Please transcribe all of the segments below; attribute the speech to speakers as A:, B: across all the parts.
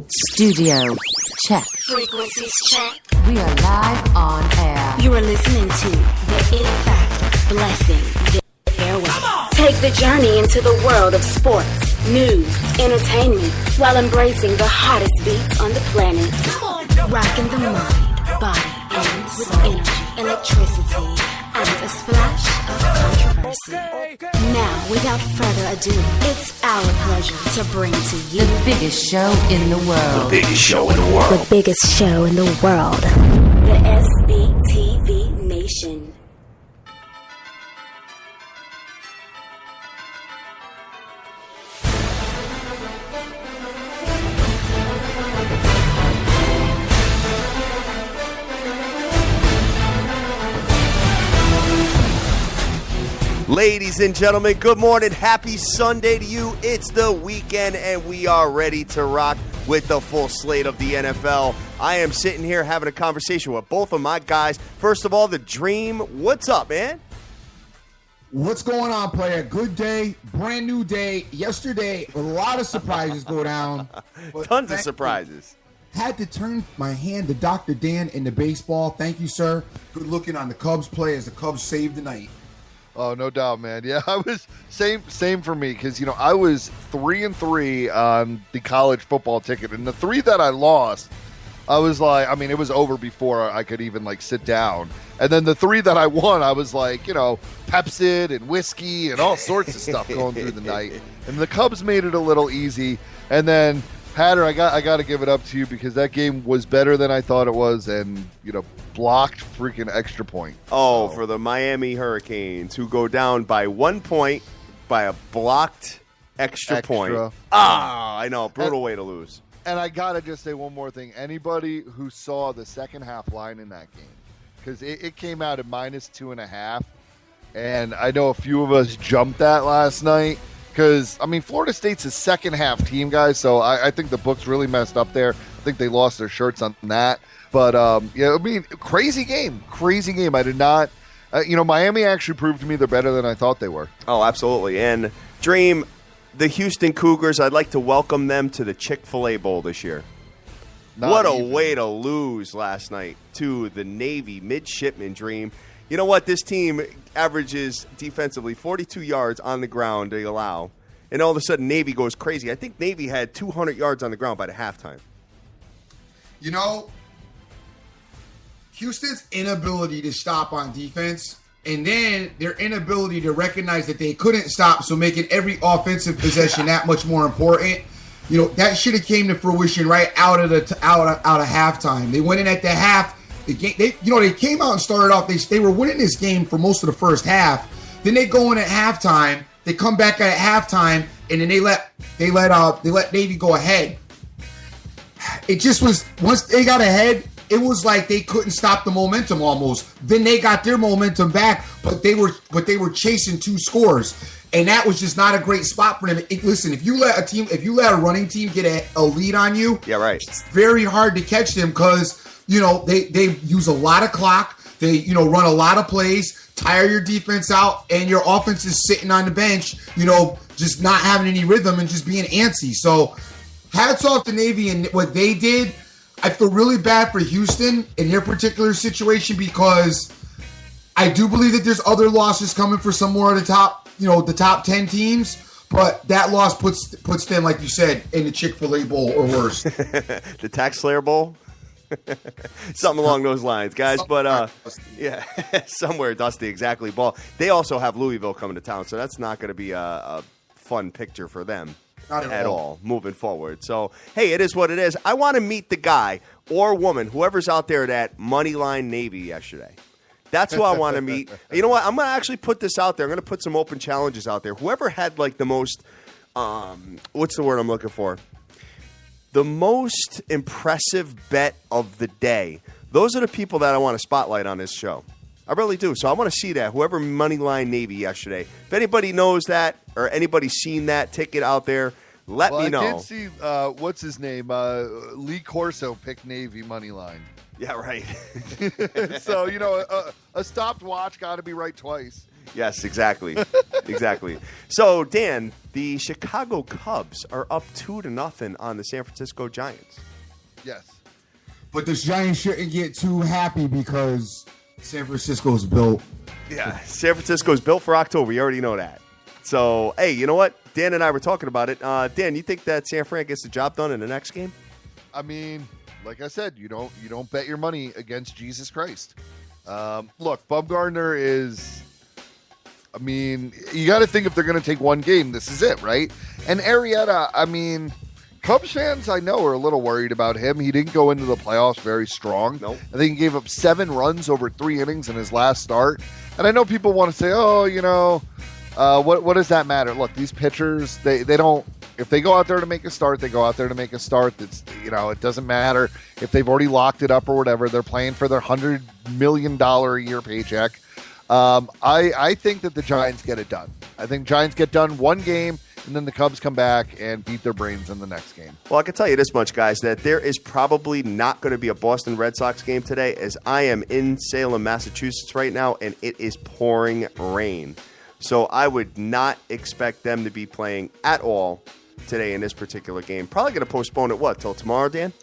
A: Studio check.
B: Frequencies check.
A: We are live on air.
B: You are listening to the It Factor blessing the airwaves. Take the journey into the world of sports, news, entertainment, while embracing the hottest beats on the planet. Rocking the mind, body, and with energy, electricity, and a splash of controversy. Now, without further ado, it's our pleasure to bring to you
A: The biggest show in the world.
C: The biggest show in the world.
B: the biggest show in the world, the SBTV Nation.
C: Ladies and gentlemen, good morning. Happy Sunday to you. It's the weekend, and we are ready to rock with the full slate of the NFL. I am sitting here having a conversation with both of my guys. First of all, the Dream. What's up, man?
D: What's going on, player? Good day, brand new day. Yesterday, a lot of surprises go down.
C: Tons of surprises.
D: Had to turn my hand to Dr. Dan in the baseball. Thank you, sir. Good looking on the Cubs play as the Cubs saved the night.
E: Oh, no doubt, man. Yeah, I was same for me because, I was 3-3 on the college football ticket. And the 3 that I lost, I was like, it was over before I could even, sit down. And then the 3 that I won, I was like, Pepsid and whiskey and all sorts of stuff going through the night. And the Cubs made it a little easy. And then, Hatter, I got to give it up to you because that game was better than I thought it was and, blocked freaking extra point.
C: Oh, for the Miami Hurricanes, who go down by 1 point by a blocked extra point. I know. Brutal way to lose.
E: And I got to just say one more thing. Anybody who saw the second half line in that game, because it came out at -2.5, and I know a few of us jumped that last night because, Florida State's a second half team, guys, so I think the books really messed up there. I think they lost their shirts on that. But, crazy game. I did not, Miami actually proved to me they're better than I thought they were.
C: Oh, absolutely. And, Dream, the Houston Cougars, I'd like to welcome them to the Chick-fil-A Bowl this year. What a way to lose last night to the Navy midshipmen, Dream. You know what? This team averages defensively 42 yards on the ground they allow. And all of a sudden, Navy goes crazy. I think Navy had 200 yards on the ground by the halftime.
D: Houston's inability to stop on defense, and then their inability to recognize that they couldn't stop, so making every offensive possession that much more important. That should have came to fruition right out of halftime. They went in at the half. The game, they came out and started off. They were winning this game for most of the first half. Then they go in at halftime. They come back at halftime, and then they let Navy go ahead. It just was once they got ahead. It was like they couldn't stop the momentum almost. Then they got their momentum back, but they were chasing 2 scores, and that was just not a great spot for them. Listen, if you let a running team get a lead on you,
C: yeah, right,
D: it's very hard to catch them because they use a lot of clock. They run a lot of plays, tire your defense out, and your offense is sitting on the bench, just not having any rhythm and just being antsy. So, hats off to Navy and what they did. I feel really bad for Houston in their particular situation because I do believe that there's other losses coming for some more of the top 10 teams, but that loss puts them, like you said, in the Chick-fil-A Bowl or worse.
C: The Tax Slayer Bowl? Something along those lines, guys. But, yeah, somewhere dusty, exactly. Ball. They also have Louisville coming to town, so that's not going to be a fun picture for them.
D: Not
C: at all moving forward. So, hey, it is what it is. I want to meet the guy or woman, whoever's out there at Moneyline Navy yesterday. That's who I want to meet. You know what? I'm going to actually put this out there. I'm going to put some open challenges out there. Whoever had the most, what's the word I'm looking for? The most impressive bet of the day. Those are the people that I want to spotlight on this show. I really do. So I want to see that. Whoever Moneyline Navy yesterday. If anybody knows that or anybody's seen that ticket out there, let me know.
E: I did see, what's his name? Lee Corso picked Navy Moneyline.
C: Yeah, right.
E: So, a stopped watch got to be right twice.
C: Yes, exactly. Exactly. So, Dan, the Chicago Cubs are up 2-0 on the San Francisco Giants.
E: Yes.
D: But the Giants shouldn't get too happy because San Francisco's built.
C: Yeah, San Francisco's built for October. You already know that. So, hey, you know what? Dan and I were talking about it. Dan, you think that San Fran gets the job done in the next game?
E: I mean, like I said, you don't bet your money against Jesus Christ. Look, Bumgarner is. I mean, you got to think if they're going to take one game, this is it, right? And Arrieta, I mean, Cubs fans I know are a little worried about him. He didn't go into the playoffs very strong.
C: Nope.
E: I think he gave up 7 runs over 3 innings in his last start. And I know people want to say, oh, what does that matter? Look, these pitchers, they don't. If they go out there to make a start, they go out there to make a start. It's it doesn't matter if they've already locked it up or whatever. They're playing for their $100 million a year paycheck. I think that the Giants get it done. I think Giants get done one game, and then the Cubs come back and beat their brains in the next game.
C: Well, I can tell you this much, guys, that there is probably not going to be a Boston Red Sox game today, as I am in Salem, Massachusetts right now, and it is pouring rain. So I would not expect them to be playing at all today in this particular game. Probably going to postpone it, till tomorrow, Dan?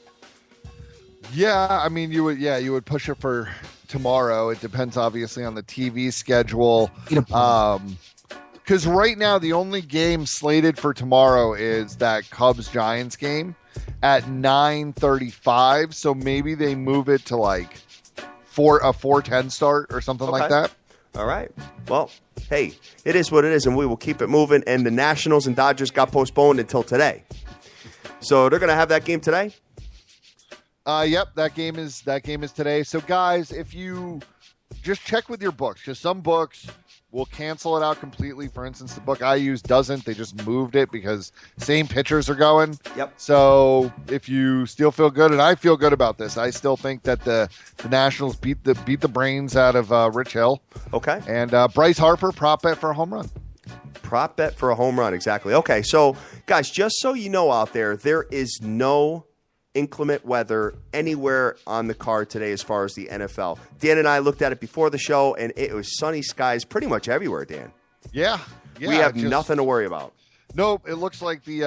E: Yeah, I mean, you would push it for tomorrow. It depends, obviously, on the TV schedule. Because right now, the only game slated for tomorrow is that Cubs-Giants game at 9:35. So maybe they move it to like a 4:10 start or something like that.
C: All right. Well, hey, it is what it is, and we will keep it moving. And the Nationals and Dodgers got postponed until today. So they're going to have that game today?
E: Yep, that game is today. So guys, if you just check with your books, because some books will cancel it out completely. For instance, the book I use doesn't. They just moved it because same pitchers are going.
C: Yep.
E: So if you still feel good, and I feel good about this, I still think that the Nationals beat the brains out of Rich Hill.
C: Okay.
E: And Bryce Harper, prop bet for a home run.
C: Prop bet for a home run, exactly. Okay, so guys, just so you know out there is no inclement weather anywhere on the card today as far as the NFL. Dan and I looked at it before the show, and it was sunny skies pretty much everywhere, Dan.
E: Yeah.
C: We have nothing to worry about.
E: Nope, it looks like the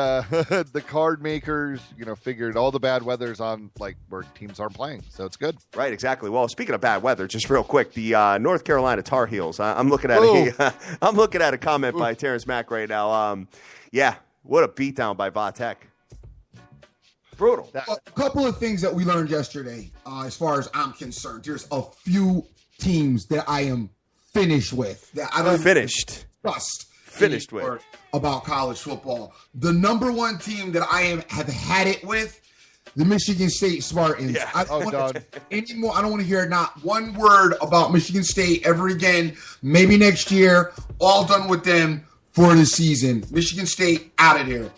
E: the card makers, figured all the bad weather's on like where teams aren't playing, so it's good.
C: Right, exactly. Well, speaking of bad weather, just real quick, the North Carolina Tar Heels. I'm looking at I'm looking at a comment by Terrence Mack right now. Yeah, what a beatdown by Vatek. Brutal.
D: A couple of things that we learned yesterday, as far as I'm concerned. There's a few teams that I am finished with. That I don't
C: Finished with
D: about college football. The number one team that have had it with, the Michigan State Spartans.
C: Yeah.
D: I don't want to hear not one word about Michigan State ever again. Maybe next year. All done with them for the season. Michigan State out of there.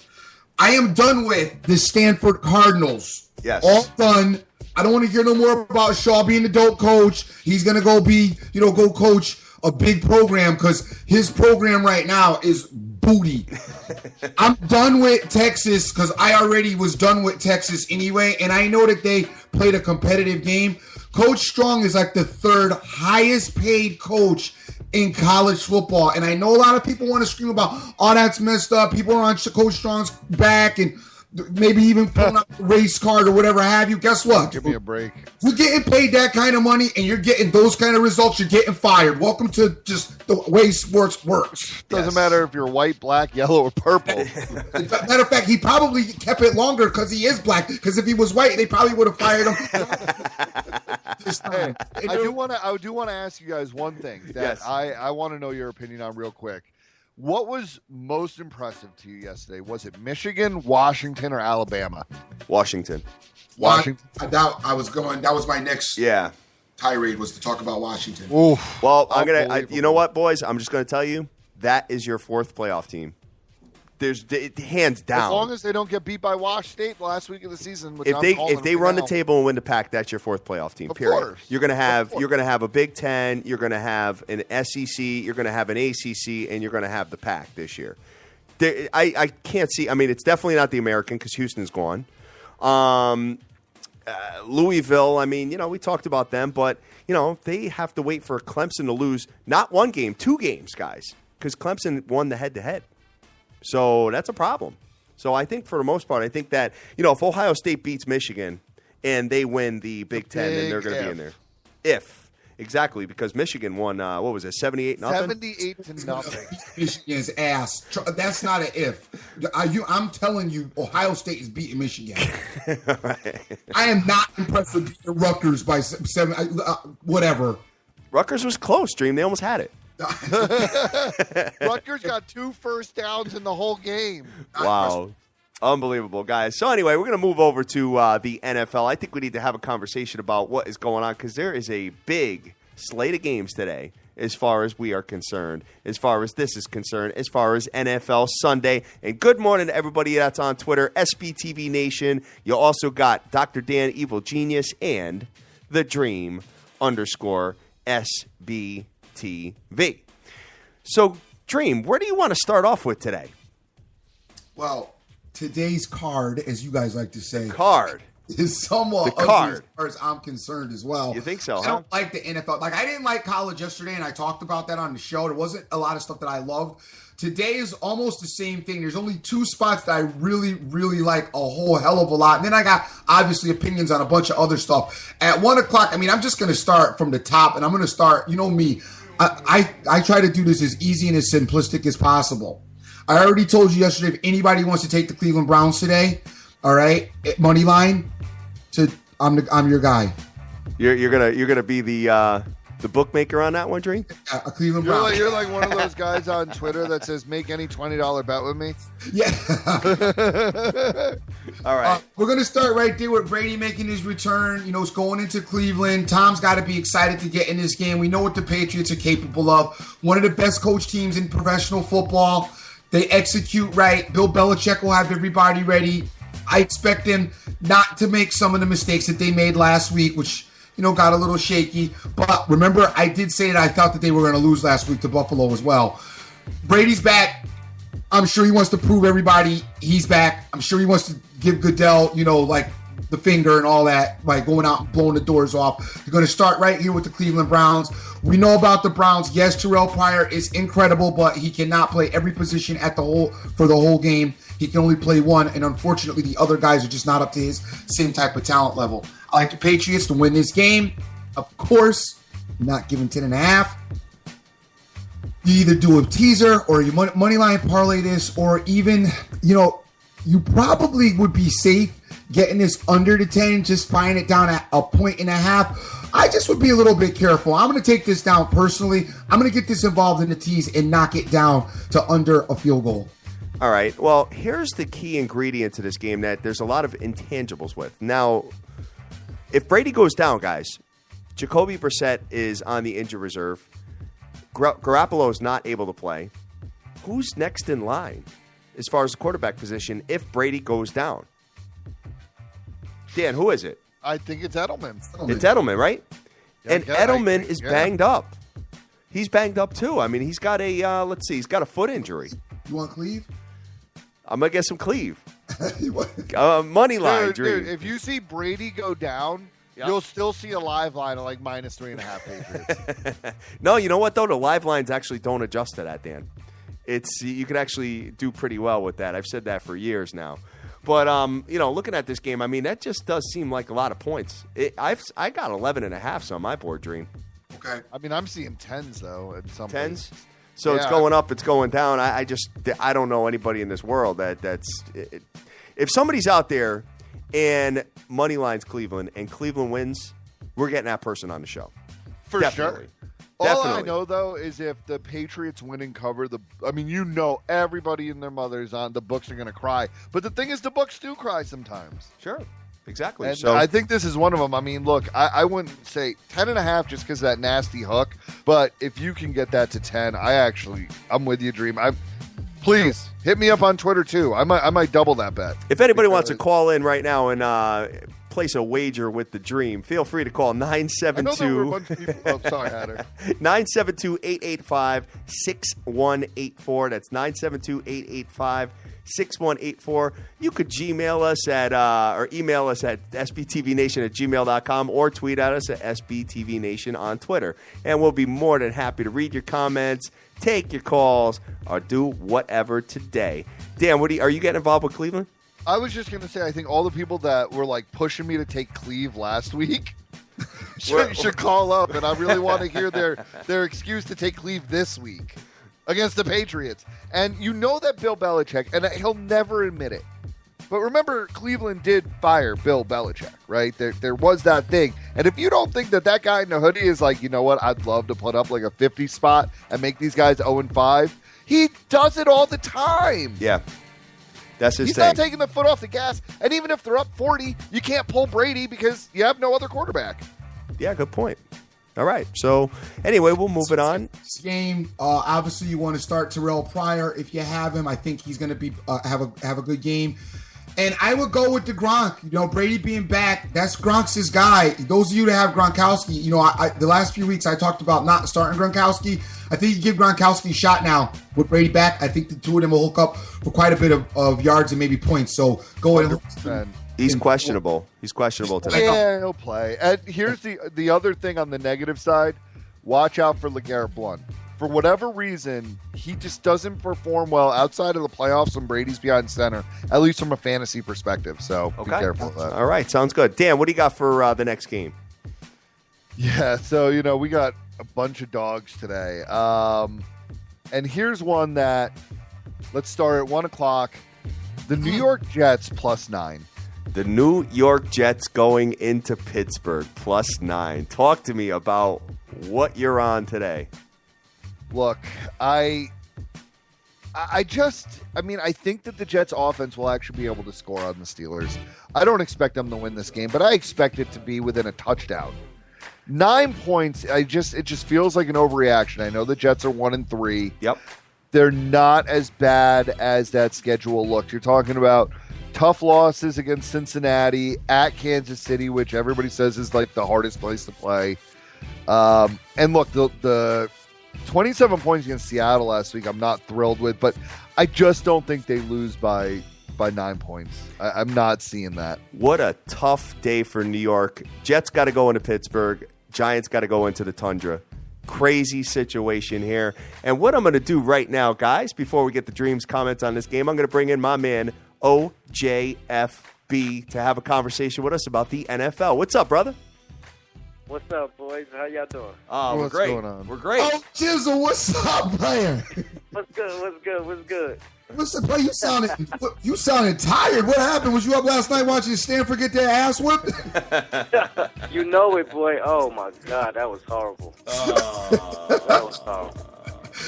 D: I am done with the Stanford Cardinals.
C: Yes.
D: All done. I don't want to hear no more about Shaw being the dope coach. He's going to go coach a big program because his program right now is booty. I'm done with Texas because I already was done with Texas anyway, and I know that they played a competitive game. Coach Strong is like the third highest paid coach in college football. And I know a lot of people want to scream about, oh, that's messed up. People are on Coach Strong's back and maybe even pulling out the race card or whatever have you. Guess what?
E: Give me a break.
D: You're getting paid that kind of money and you're getting those kind of results. You're getting fired. Welcome to just the way sports works.
E: Doesn't matter if you're white, black, yellow, or purple.
D: Matter of fact, he probably kept it longer because he is black. Because if he was white, they probably would have fired him. This time.
E: I do want to ask you guys one thing that
C: Yes.
E: I want to know your opinion on real quick. What was most impressive to you yesterday? Was it Michigan, Washington, or Alabama?
C: Washington.
E: Washington.
D: That was my next
C: Yeah.
D: tirade was to talk about Washington.
E: Oof.
C: Well,
E: Unbelievable.
C: you know what, boys? I'm just going to tell you, that is your fourth playoff team. There's hands down.
E: As long as they don't get beat by Wash State the last week of the season, which
C: If they run the table and win the pack, that's your fourth playoff team.
E: Of
C: period.
E: course.
C: You're gonna have a Big Ten. You're gonna have an SEC. You're gonna have an ACC, and you're gonna have the pack this year. I can't see. I mean, it's definitely not the American because Houston's gone. Louisville, I mean, we talked about them, but, they have to wait for Clemson to lose not one game, 2 games, guys, because Clemson won the head-to-head. So that's a problem. So I think for the most part, I think that, if Ohio State beats Michigan and they win the Big Ten, then they're going to be in there. Exactly, because Michigan won, 78-0?
E: 78-0.
D: Michigan's ass. That's not an if. I'm telling you, Ohio State is beating Michigan.
C: Right.
D: I am not impressed with beating Rutgers by 7, whatever.
C: Rutgers was close, Dream. They almost had it.
E: Rutgers got 2 first downs in the whole game.
C: Wow. Unbelievable, guys. So anyway, we're going to move over to the NFL. I think we need to have a conversation about what is going on because there is a big slate of games today as far as we are concerned, as far as this is concerned, as far as NFL Sunday. And good morning to everybody that's on Twitter, SBTV Nation. You also got Dr. Dan Evil Genius and The Dream _SBTV. So, Dream, where do you want to start off with today?
D: Well, today's card, as you guys like to say, is somewhat ugly as far as I'm concerned as well.
C: You think so?
D: I don't like the NFL. Like, I didn't like college yesterday, and I talked about that on the show. There wasn't a lot of stuff that I loved. Today is almost the same thing. There's only 2 spots that I really, really like a whole hell of a lot. And then I got, obviously, opinions on a bunch of other stuff. At 1 o'clock, I'm just going to start from the top, and I'm going to start, me. I try to do this as easy and as simplistic as possible. I already told you yesterday, if anybody wants to take the Cleveland Browns today, all right, money line, I'm your guy.
C: You're gonna be the bookmaker on that one, Dream?
D: Yeah, a Cleveland Browns.
E: You're like one of those guys on Twitter that says, make any $20 bet with me.
D: Yeah.
C: All right.
D: We're going to start right there with Brady making his return. It's going into Cleveland. Tom's got to be excited to get in this game. We know what the Patriots are capable of. One of the best coach teams in professional football. They execute right. Bill Belichick will have everybody ready. I expect them not to make some of the mistakes that they made last week, which, got a little shaky. But remember, I did say that I thought that they were going to lose last week to Buffalo as well. Brady's back. I'm sure he wants to prove everybody he's back. I'm sure he wants to give Goodell, like the finger and all that, by going out and blowing the doors off. You're going to start right here with the Cleveland Browns. We know about the Browns. Yes, Terrell Pryor is incredible, but he cannot play every position for the whole game. He can only play one, and unfortunately, the other guys are just not up to his same type of talent level. I like the Patriots to win this game. Of course, not giving 10.5. You either do a teaser or you money line parlay this, or even, you probably would be safe getting this under the 10, just buying it down at 1.5. I just would be a little bit careful. I'm going to take this down personally. I'm going to get this involved in the tease and knock it down to under a field goal.
C: All right. Well, here's the key ingredient to this game that there's a lot of intangibles with. Now, if Brady goes down, guys, Jacoby Brissett is on the injured reserve. Garoppolo is not able to play. Who's next in line as far as the quarterback position if Brady goes down? Dan, who is it?
E: I think it's Edelman.
C: It's Edelman, right?
E: Yeah,
C: and Edelman is banged up. He's banged up too. I mean, he's got he's got a foot injury.
D: You want Cleve?
C: I'm going to get some Cleve. Money line, Dream.
E: Dude, if you see Brady go down, you'll still see a live line of like -3.5 Patriots.
C: No, you know what, though? The live lines actually don't adjust to that, Dan. You can actually do pretty well with that. I've said that for years now. But, looking at this game, I mean, that just does seem like a lot of points. I got 11.5 on my board, Dream.
D: Okay.
E: I mean, I'm seeing 10s, though, at some
C: 10s? So it's going up, it's going down. I don't know anybody in this world that's if somebody's out there and money lines Cleveland and Cleveland wins, we're getting that person on the show.
E: For
C: Definitely.
E: sure. All I know, though, is if the Patriots win and cover everybody and their mothers on the books are going to cry. But the thing is, the books do cry sometimes.
C: Sure. Exactly.
E: And
C: so
E: I think this is one of them. I mean, look, I wouldn't say 10.5 just because of that nasty hook. But if you can get that to 10, I'm with you, Dream. Please hit me up on Twitter too. I might double that bet.
C: If anybody wants to call in right now and place a wager with the Dream, feel free to call 972.
E: Oh, sorry, Hatter.
C: 972-885-6184. That's 972-885-6184. 6184. You could Gmail us at or email us at sbtvnation@gmail.com or tweet at us at sbtvnation on Twitter. And we'll be more than happy to read your comments, take your calls, or do whatever today. Dan, are you getting involved with Cleveland?
E: I was just going to say, I think all the people that were like pushing me to take Cleve last week should call up, and I really want to hear their excuse to take Cleve this week against the Patriots. And you know that Bill Belichick, and he'll never admit it, but remember, Cleveland did fire Bill Belichick, right? There was that thing. And if you don't think that guy in the hoodie is like, you know what, I'd love to put up like a 50 spot and make these guys 0-5, he does it all the time.
C: Yeah. That's his
E: He's
C: thing.
E: not taking the foot off the gas. And even if they're up 40, you can't pull Brady because you have no other quarterback.
C: Yeah, good point. All right. So, anyway, we'll move it on.
D: This game, obviously, you want to start Terrell Pryor if you have him. I think he's going to be have a good game. And I would go with the Gronk. You know, Brady being back, that's Gronk's his guy. Those of you that have Gronkowski, you know, the last few weeks I talked about not starting Gronkowski. I think you give Gronkowski a shot now with Brady back. I think the two of them will hook up for quite a bit of yards and maybe points. So go ahead.
C: He's questionable. He's questionable today.
E: Yeah, he'll play. And here's the other thing on the negative side. Watch out for LeGarrette Blount. For whatever reason, he just doesn't perform well outside of the playoffs when Brady's behind center, at least from a fantasy perspective. So be careful of that.
C: All right, sounds good. Dan, what do you got for the next game?
E: Yeah, so, you know, we got a bunch of dogs today. And here's one that, let's start at 1 o'clock. The New York Jets +9.
C: The New York Jets going into Pittsburgh +9. Talk to me about what you're on today.
E: Look, I think that the Jets offense will actually be able to score on the Steelers. I don't expect them to win this game, but I expect it to be within a touchdown. 9 points, it just feels like an overreaction. I know the Jets are 1-3.
C: Yep.
E: They're not as bad as that schedule looked. You're talking about tough losses against Cincinnati, at Kansas City, which everybody says is like the hardest place to play. And look, the 27 points against Seattle last week, I'm not thrilled with, but I just don't think they lose by 9 points. I'm not seeing that.
C: What a tough day for New York. Jets got to go into Pittsburgh. Giants got to go into the Tundra. Crazy situation here. And what I'm going to do right now, guys, before we get the Dreams comments on this game, I'm going to bring in my man, OJFB, to have a conversation with us about the NFL. What's up, brother?
F: What's up, boys? How y'all doing?
C: Oh, we're
E: What's
C: great.
E: going on?
C: We're great.
D: Oh, Jizzle, what's up, man?
F: What's good?
D: What's up, bro? You sounded tired. What happened? Was you up last night watching Stanford get their ass whipped?
F: You know it, boy. Oh, my God. That was horrible. That was horrible.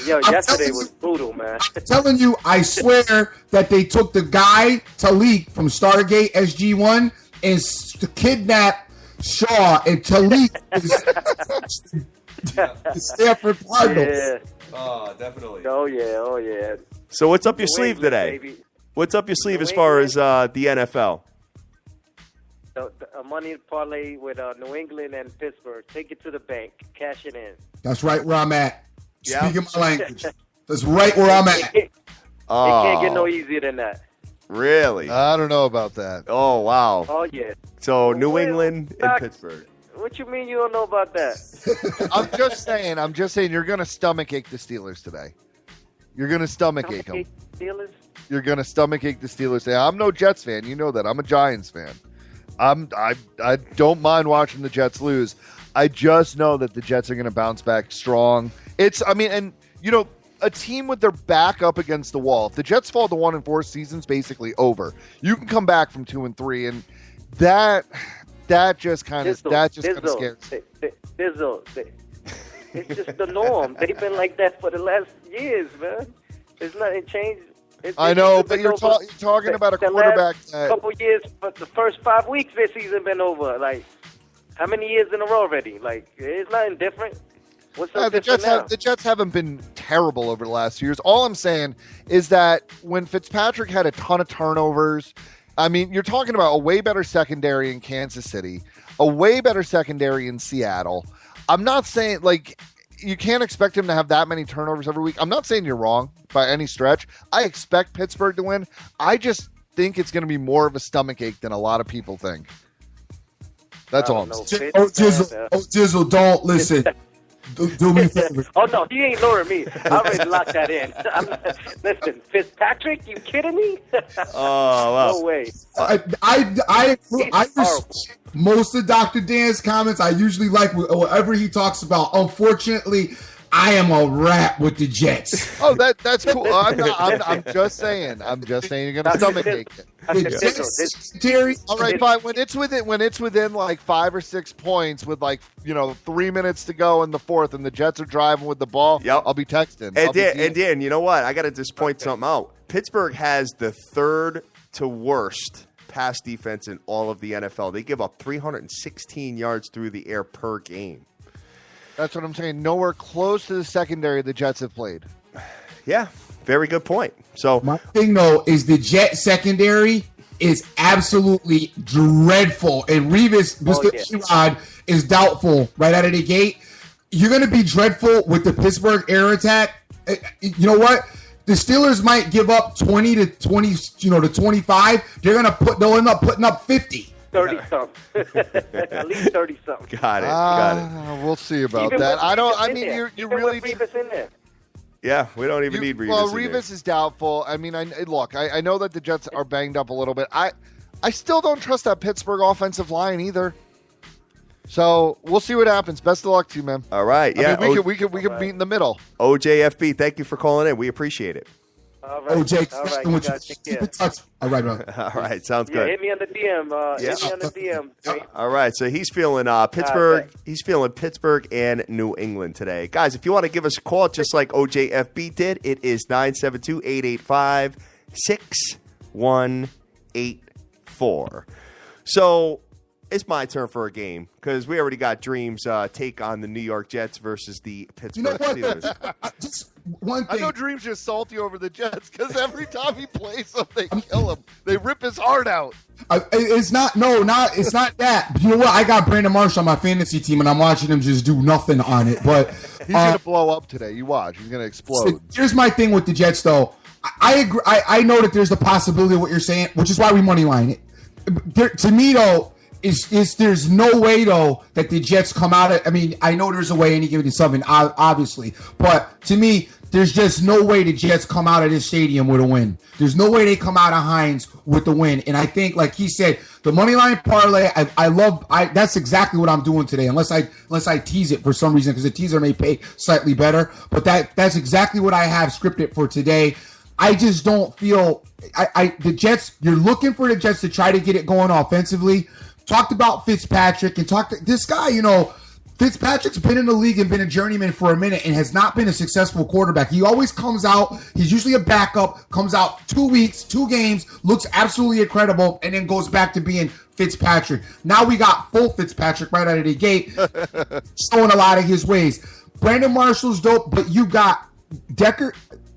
F: Yo, yesterday was brutal, man.
D: I'm telling you, I swear that they took the guy, Talik, from Stargate SG-1 and kidnapped Shaw, and Talik is the Stanford Cardinals.
F: Yeah.
C: Oh, definitely.
F: Oh, yeah.
C: So what's up your
F: New
C: sleeve
F: England,
C: today?
F: baby.
C: What's up your sleeve
F: New
C: as far as
F: England.
C: the NFL?
F: A money parlay with New England and Pittsburgh. Take it to the bank. Cash it in.
D: That's right where I'm at.
C: Yeah.
D: Speaking my language. That's right where I'm at.
F: It can't get no easier than that.
C: Really?
E: I don't know about that.
C: Oh, wow.
F: Oh, yeah.
C: So New
F: Well,
C: England and
F: Doc-
C: Pittsburgh.
F: What you mean you don't know about that?
E: I'm just saying you're going to stomachache the Steelers today. You're going to stomachache them.
F: Steelers?
E: You're going to stomachache the Steelers today. I'm no Jets fan. You know that. I'm a Giants fan. I don't mind watching the Jets lose. I just know that the Jets are going to bounce back strong. And you know, a team with their back up against the wall. If the Jets fall to 1-4, season's basically over. You can come back from 2-3, and that just kind of scares.
F: Dizzle. It's just the norm. They've been like that for the last years, man. There's nothing changed.
E: I know, but you're talking about a quarterback that
F: couple years, but the first 5 weeks this season been over. Like, how many years in a row already? Like, it's nothing different. What's so different now?
E: The Jets haven't been terrible over the last few years. All I'm saying is that when Fitzpatrick had a ton of turnovers, I mean, you're talking about a way better secondary in Kansas City, a way better secondary in Seattle. I'm not saying, like, you can't expect him to have that many turnovers every week. I'm not saying you're wrong by any stretch. I expect Pittsburgh to win. I just think it's going to be more of a stomach ache than a lot of people think. That's all.
D: Jizzle, don't listen. Do me a favor.
F: Oh, no, he ain't lowering me. I already locked that in. Listen, Fitzpatrick, you kidding me?
C: Oh, wow.
F: No way.
D: I respect most of Dr. Dan's comments. I usually like whatever he talks about. Unfortunately, I am a rat with the Jets.
E: Oh, that's cool. I'm just saying. You're gonna stomach ache it.
D: All
E: right, fine. When it's within like 5 or 6 points with 3 minutes to go in the fourth, and the Jets are driving with the ball,
C: yep.
E: I'll be texting.
C: And Dan, you know what? I got to just point something out. Pittsburgh has the third to worst pass defense in all of the NFL. They give up 316 yards through the air per game.
E: That's what I'm saying. Nowhere close to the secondary the Jets have played.
C: Yeah, very good point. So
D: my thing, though, is the Jet secondary is absolutely dreadful. And Revis, Mr. Erod, is doubtful right out of the gate. You're going to be dreadful with the Pittsburgh air attack. You know what? The Steelers might give up 20 to 20, to 25. They'll end up putting up 50.
F: 30-something. At least 30-something.
C: Got it.
E: We'll see about
F: Even
E: that.
F: You're really Revis in there.
C: Yeah, we don't even need Revis.
E: Well, Revis is doubtful. I mean, I know that the Jets are banged up a little bit. I still don't trust that Pittsburgh offensive line either. So we'll see what happens. Best of luck to you, man.
C: All right. Yeah,
E: we could meet in the middle.
C: OJFB, thank you for calling in. We appreciate it.
F: All right.
D: OJ,
F: all right,
D: keep in touch. All right, bro.
C: All right, sounds good.
F: Hit me on the DM. Hit me on the DM.
C: All right, so he's feeling Pittsburgh. He's feeling Pittsburgh and New England today. Guys, if you want to give us a call, just like OJFB did, it is 972-885-6184. So it's my turn for a game because we already got Dream's take on the New York Jets versus the Pittsburgh Steelers.
D: Just one thing.
E: I know Dream's just salty over the Jets because every time he plays them, they kill him. They rip his heart out.
D: It's not that. You know what? I got Brandon Marshall on my fantasy team, and I'm watching him just do nothing on it. But
E: he's gonna blow up today. You watch. He's gonna explode.
D: Here's my thing with the Jets, though. I agree. I know that there's the possibility of what you're saying, which is why we money line it. To me, though. There's no way, though, that the Jets come out of... I mean, I know there's a way any given something, obviously. But to me, there's just no way the Jets come out of this stadium with a win. There's no way they come out of Heinz with the win. And I think, like he said, the money line parlay, that's exactly what I'm doing today, unless I tease it for some reason, because the teaser may pay slightly better. But that's exactly what I have scripted for today. I just don't feel... the Jets, you're looking for the Jets to try to get it going offensively. Talked about Fitzpatrick and this guy, Fitzpatrick's been in the league and been a journeyman for a minute and has not been a successful quarterback. He always comes out. He's usually a backup, comes out 2 weeks, 2 games, looks absolutely incredible, and then goes back to being Fitzpatrick. Now we got full Fitzpatrick right out of the gate, showing a lot of his ways. Brandon Marshall's dope, but you got Decker.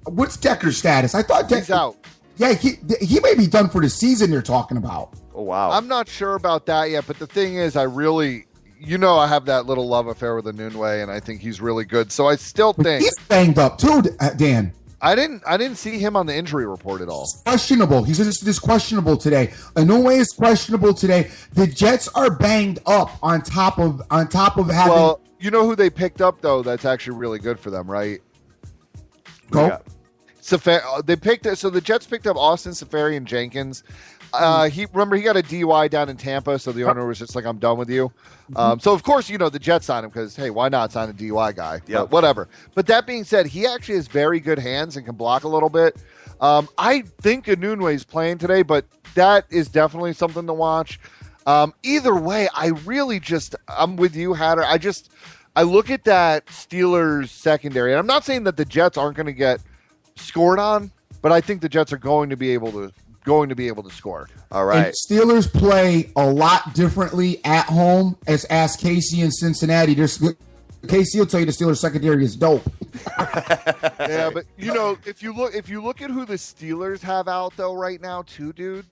D: What's Decker's status? I thought
E: he's out.
D: Yeah, he may be done for the season they're talking about.
C: Oh, wow.
E: I'm not sure about that yet, but the thing is, I really, I have that little love affair with Nunwe, and I think he's really good. So I still think
D: he's banged up too, Dan.
E: I didn't see him on the injury report at all.
D: He's questionable. He's just questionable today. Nunwe is questionable today. The Jets are banged up on top of having.
E: Well, you know who they picked up though? That's actually really good for them, right?
D: Go.
E: Yeah. So the Jets picked up Austin Seferian-Jenkins. He got a DUI down in Tampa, so the owner was just like, "I'm done with you." So of course, the Jets signed him because hey, why not sign a DUI guy?
C: Yeah,
E: whatever. But that being said, he actually has very good hands and can block a little bit. I think Nunwe is playing today, but that is definitely something to watch. Either way, I'm with you, Hatter. I look at that Steelers secondary, and I'm not saying that the Jets aren't going to get scored on, but I think the Jets are going to be able to score.
C: All right.
D: And Steelers play a lot differently at home, as asked Casey in Cincinnati. Casey will tell you the Steelers secondary is dope.
E: Yeah, but if you look at who the Steelers have out though right now too, dude,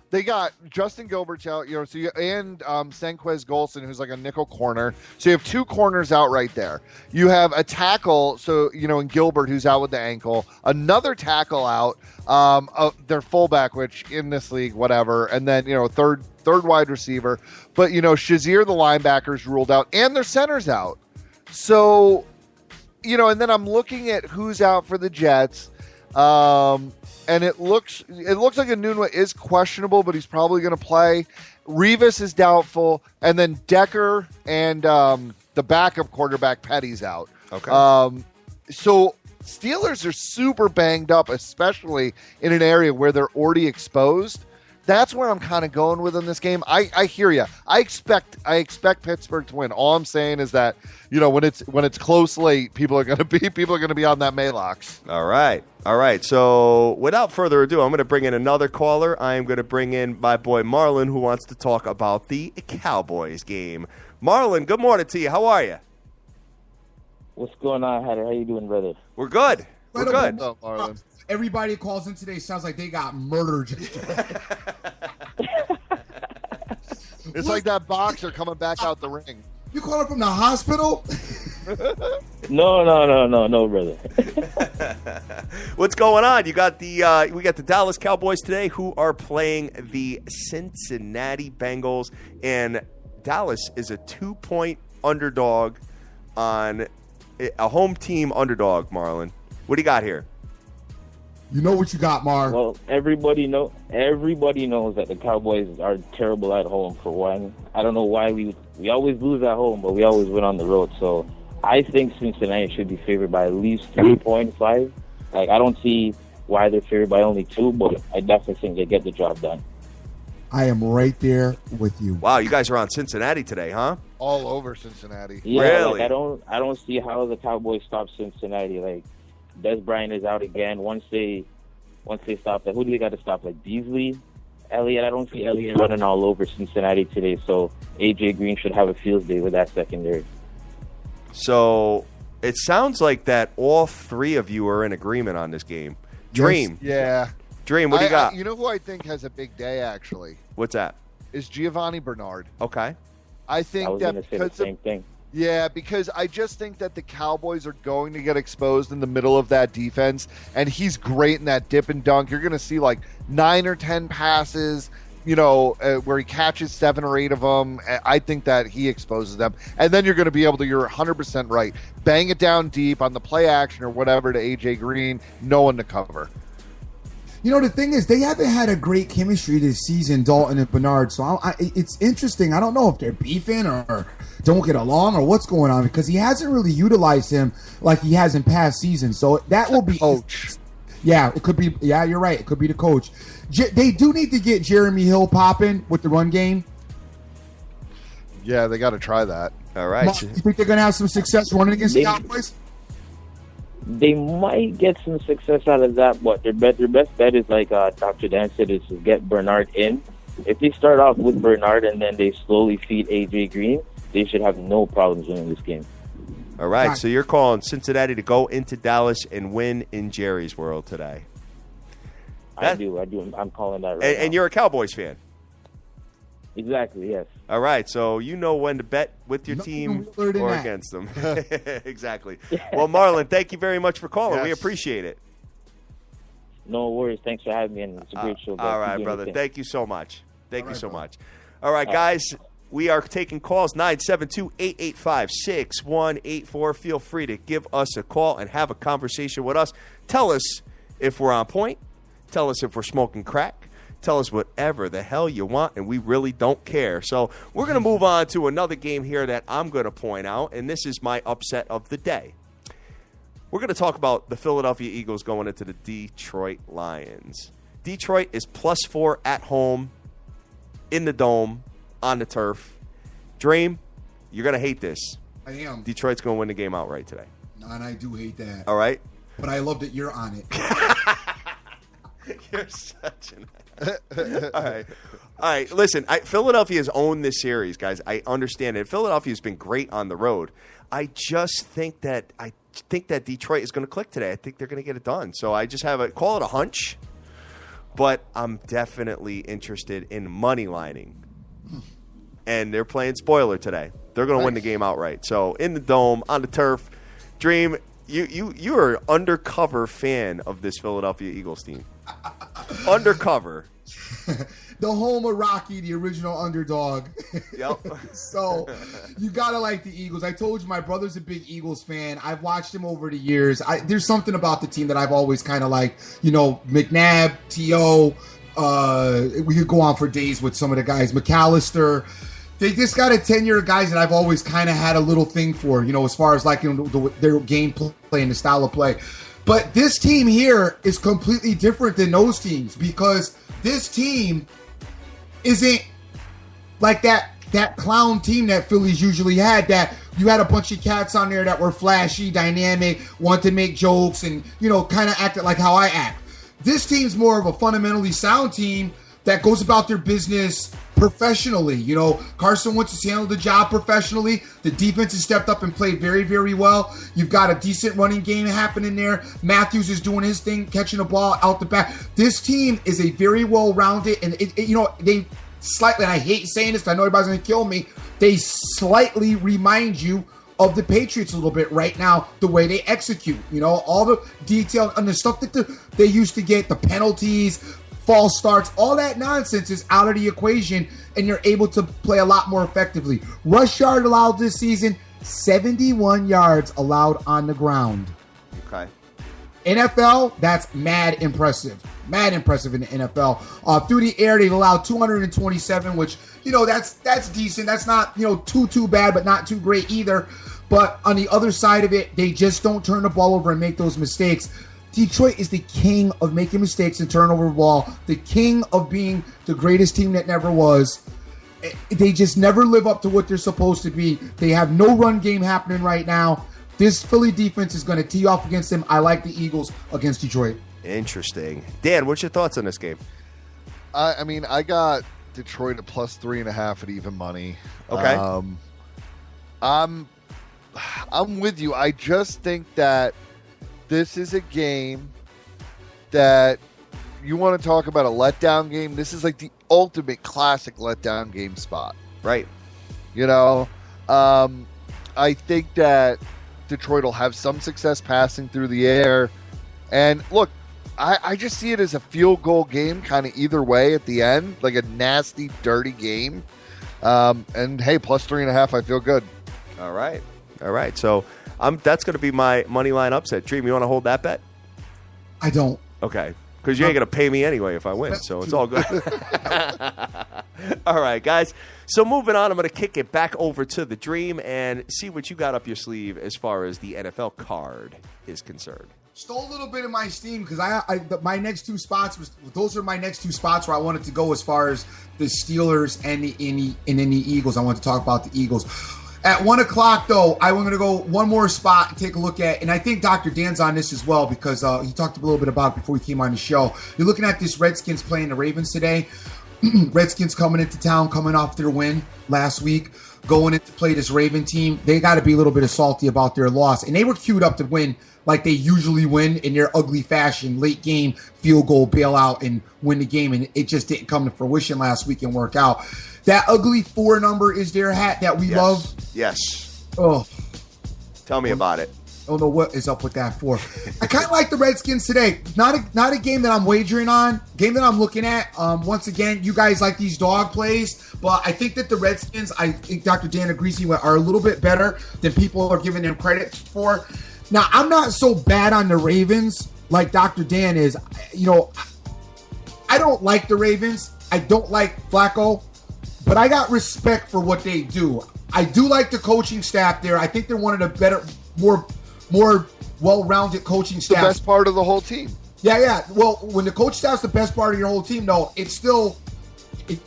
E: they got Justin Gilbert's out, and Senquez Golson, who's like a nickel corner. So you have two corners out right there. You have a tackle, and Gilbert, who's out with the ankle. Another tackle out, their fullback, which in this league, whatever. And then, third wide receiver. But, Shazier, the linebacker's ruled out, and their center's out. So, and then I'm looking at who's out for the Jets. And it looks like Enunwa is questionable, but he's probably going to play. Revis is doubtful, and then Decker and the backup quarterback Petty's out.
C: Okay.
E: So Steelers are super banged up, especially in an area where they're already exposed. That's where I'm kind of going with in this game. I hear you. I expect Pittsburgh to win. All I'm saying is that when it's close late, people are going to be on that Maalox.
C: All right. So without further ado, I'm going to bring in another caller. I am going to bring in my boy Marlon, who wants to talk about the Cowboys game. Marlon, good morning to you. How are you?
G: What's going on, Hatter? How you doing, brother?
C: We're good. We're good.
E: What's up, Marlon?
D: Everybody who calls in today sounds like they got murdered.
E: It's like that boxer coming back out the ring.
D: You calling from the hospital?
G: No, brother.
C: What's going on? You got we got the Dallas Cowboys today, who are playing the Cincinnati Bengals, and Dallas is a 2-point underdog on a home team underdog. Marlon, what do you got here?
D: You know what you got, Mar.
G: Well, everybody knows that the Cowboys are terrible at home, for one. I don't know why we always lose at home, but we always win on the road. So I think Cincinnati should be favored by at least 3.5. I don't see why they're favored by only 2, but I definitely think they get the job done.
D: I am right there with you.
C: Wow, you guys are on Cincinnati today, huh?
E: All over Cincinnati.
G: Yeah,
C: really?
G: I don't see how the Cowboys stop Cincinnati. Des Bryant is out again. Once they stop that, who do they got to stop? Beasley, Elliott. I don't see Elliott running all over Cincinnati today. So AJ Green should have a field day with that secondary.
C: So it sounds like that all three of you are in agreement on this game. Dream,
E: Yeah.
C: Dream, what do you got?
E: You know who I think has a big day, actually?
C: What's that?
E: Is Giovanni Bernard.
C: Okay.
E: I think
G: I was
E: that
G: going to say the same thing.
E: Yeah, because I just think that the Cowboys are going to get exposed in the middle of that defense, and he's great in that dip and dunk. You're going to see 9 or 10 passes, where he catches 7 or 8 of them. I think that he exposes them. And then you're going to be able to, you're 100% right, bang it down deep on the play action or whatever to A.J. Green, no one to cover.
D: The thing is, they haven't had a great chemistry this season, Dalton and Bernard. So it's interesting. I don't know if they're beefing or don't get along or what's going on, because he hasn't really utilized him like he has in past seasons. So that will be
E: coach.
D: Yeah, it could be. Yeah, you're right. It could be the coach. They do need to get Jeremy Hill popping with the run game.
E: Yeah, they got to try that.
C: All right.
D: You think they're going to have some success running against the Cowboys?
G: They might get some success out of that, but their best bet is, Dr. Dan said, is to get Bernard in. If they start off with Bernard and then they slowly feed A.J. Green, they should have no problems winning this game.
C: All right, so you're calling Cincinnati to go into Dallas and win in Jerry's World today.
G: I do. I'm calling that right now.
C: And you're a Cowboys fan.
G: Exactly, yes.
C: All right, so you know when to bet with your team or
D: that.
C: against them. Exactly. Well, Marlon, thank you very much for calling.
E: Yes.
C: We appreciate it.
G: No worries. Thanks for having me, and it's a great show. Guys.
C: All right, brother. Thank you so much. Thank you so much. All right, guys, we are taking calls, 972-885-6184. Feel free to give us a call and have a conversation with us. Tell us if we're on point. Tell us if we're smoking crack. Tell us whatever the hell you want, and we really don't care. So we're going to move on to another game here that I'm going to point out, and this is my upset of the day. We're going to talk about the Philadelphia Eagles going into the Detroit Lions. Detroit is +4 at home, in the Dome, on the turf. Dream, you're going to hate this.
D: I am.
C: Detroit's going to win the game outright today.
D: And I do hate that.
C: All right?
D: But I love that you're on it.
C: You're such an... All right. Listen, Philadelphia's owned this series, guys. I understand it. Philadelphia's been great on the road. I just think that Detroit is going to click today. I think they're going to get it done. So I just have call it a hunch. but I'm definitely interested in money lining. And they're playing spoiler today. They're going to win the game outright. So in the Dome, on the turf, Dream, you are an undercover fan of this Philadelphia Eagles team. Undercover.
D: The home of Rocky, the original underdog.
C: Yep.
D: So you got to like the Eagles. I told you my brother's a big Eagles fan. I've watched him over the years. There's something about the team that I've always kind of liked. You know, McNabb, T.O., we could go on for days with some of the guys. McAllister. They just got a tenure of guys that I've always kind of had a little thing for, you know, as far as like, you know, their game play and the style of play. But this team here is completely different than those teams because this team isn't like that clown team that Phillies usually had, that you had a bunch of cats on there that were flashy, dynamic, wanted to make jokes and, you know, kind of acted like how I act. This team's more of a fundamentally sound team that goes about their business professionally. You know, Carson Wentz has handled the job professionally. The defense has stepped up and played very, very well. You've got a decent running game happening there. Matthews is doing his thing, catching the ball out the back. This team is a very well-rounded, and you know, they slightly, and I hate saying this, I know everybody's going to kill me, they slightly remind you of the Patriots a little bit right now, the way they execute. You know, all the detail and the stuff that they used to get, the penalties, false starts, all that nonsense is out of the equation, and you're able to play a lot more effectively. Rush yard allowed this season, 71 yards allowed on the ground.
C: Okay.
D: NFL, that's mad impressive. Mad impressive in the NFL. Through the air, they've allowed 227, which, you know, that's decent. That's not, you know, too bad, but not too great either. But on the other side of it, they just don't turn the ball over and make those mistakes. Detroit is the king of making mistakes and turnover the ball, the king of being the greatest team that never was. They just never live up to what they're supposed to be. They have no run game happening right now. This Philly defense is going to tee off against them. I like the Eagles against Detroit. Interesting.
C: Dan, what's your thoughts on this game?
E: I mean, I got Detroit at +3.5 at even money.
C: Okay.
E: I'm with you. I just think that this is a game that you want to talk about a letdown game. This is like the ultimate classic letdown game spot.
C: Right.
E: You know, I think that Detroit will have some success passing through the air. And look, I just see it as a field goal game kind of either way at the end, like a nasty, dirty game. And hey, +3.5, I feel good.
C: All right. So that's going to be my money line upset. Dream, you want to hold that bet?
D: I don't.
C: Okay. Because you ain't going to pay me anyway if I win, so it's all good. All right, guys. So moving on, I'm going to kick it back over to the Dream and see what you got up your sleeve as far as the NFL card is concerned.
D: Stole a little bit of my steam because my next two spots those are my next two spots where I wanted to go as far as the Steelers and the Eagles. I want to talk about the Eagles. At 1 o'clock, though, I'm going to go one more spot and take a look at, and I think Dr. Dan's on this as well because he talked a little bit about it before he came on the show. You're looking at this Redskins playing the Ravens today. Redskins coming into town, coming off their win last week, going in to play this Raven team. They got to be a little bit salty about their loss, and they were queued up to win like they usually win in their ugly fashion, late game, field goal, bailout, and win the game, and it just didn't come to fruition last week and work out. That ugly 4 number is their hat that we love.
C: Yes.
D: Oh.
C: Tell me about it.
D: I don't know what is up with that 4. I kind of like the Redskins today. Not a game that I'm wagering on. Game that I'm looking at. Once again, you guys like these dog plays, but I think that the Redskins, I think Dr. Dan agrees with, are a little bit better than people are giving them credit for. Now, I'm not so bad on the Ravens like Dr. Dan is. You know, I don't like the Ravens. I don't like Flacco. But I got respect for what they do. I do like the coaching staff there. I think they're one of the better, more well-rounded coaching staff.
E: The best part of the whole team.
D: Yeah. Well, when the coach staff's the best part of your whole team, though, it's still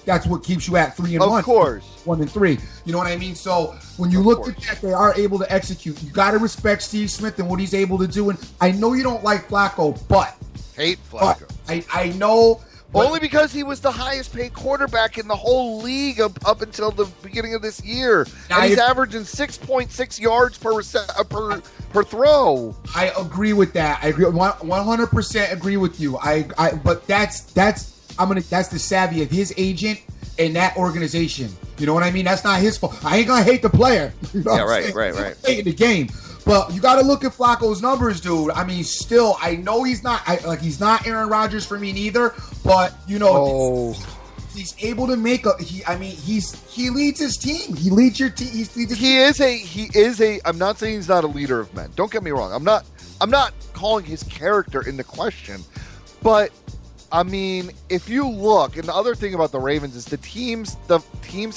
D: that's what keeps you at 3-1.
E: Of course.
D: 1-3. You know what I mean? So when you look at that, they are able to execute. You got to respect Steve Smith and what he's able to do. And I know you don't like Flacco, but
E: hate Flacco.
D: I know
E: Only because he was the highest paid quarterback in the whole league up until the beginning of this year. And he's averaging 6.6 yards per throw.
D: I agree with that. I agree 100% agree with you. But that's the savvy of his agent and that organization. You know what I mean? That's not his fault. I ain't gonna hate the player. You know
C: right.
D: Hating the game. But you got to look at Flacco's numbers, dude. I mean, still, I know he's not he's not Aaron Rodgers for me neither. But he's able to make he leads his team. He leads your team. He
E: is a. I'm not saying he's not a leader of men. Don't get me wrong. I'm not calling his character into question. But I mean, if you look, and the other thing about the Ravens is the teams that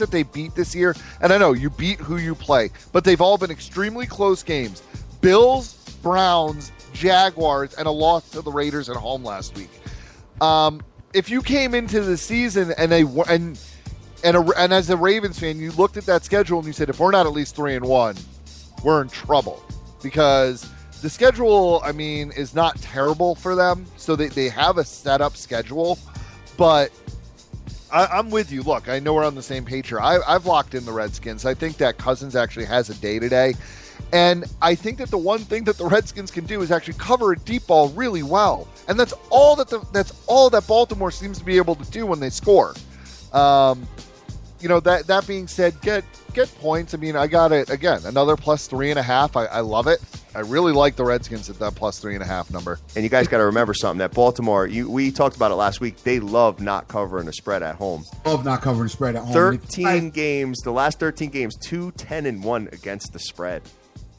E: they beat this year, and I know you beat who you play, but they've all been extremely close games. Bills, Browns, Jaguars, and a loss to the Raiders at home last week. If you came into the season and as a Ravens fan, you looked at that schedule and you said, if we're not at least 3-1, we're in trouble, because the schedule, I mean, is not terrible for them. So they have a set-up schedule. But I'm with you. Look, I know we're on the same page here. I've locked in the Redskins. I think that Cousins actually has a day-to-day. And I think that the one thing that the Redskins can do is actually cover a deep ball really well. And that's all that Baltimore seems to be able to do when they score. That being said, get points. I mean, I got it again. Another plus 3.5. I love it. I really like the Redskins at that plus 3.5 number.
C: And you guys got to remember something. That Baltimore, we talked about it last week. They love not covering a spread at home.
D: Love not covering a spread at home.
C: 13 games, the last 13 games, 2-10-1 against the spread.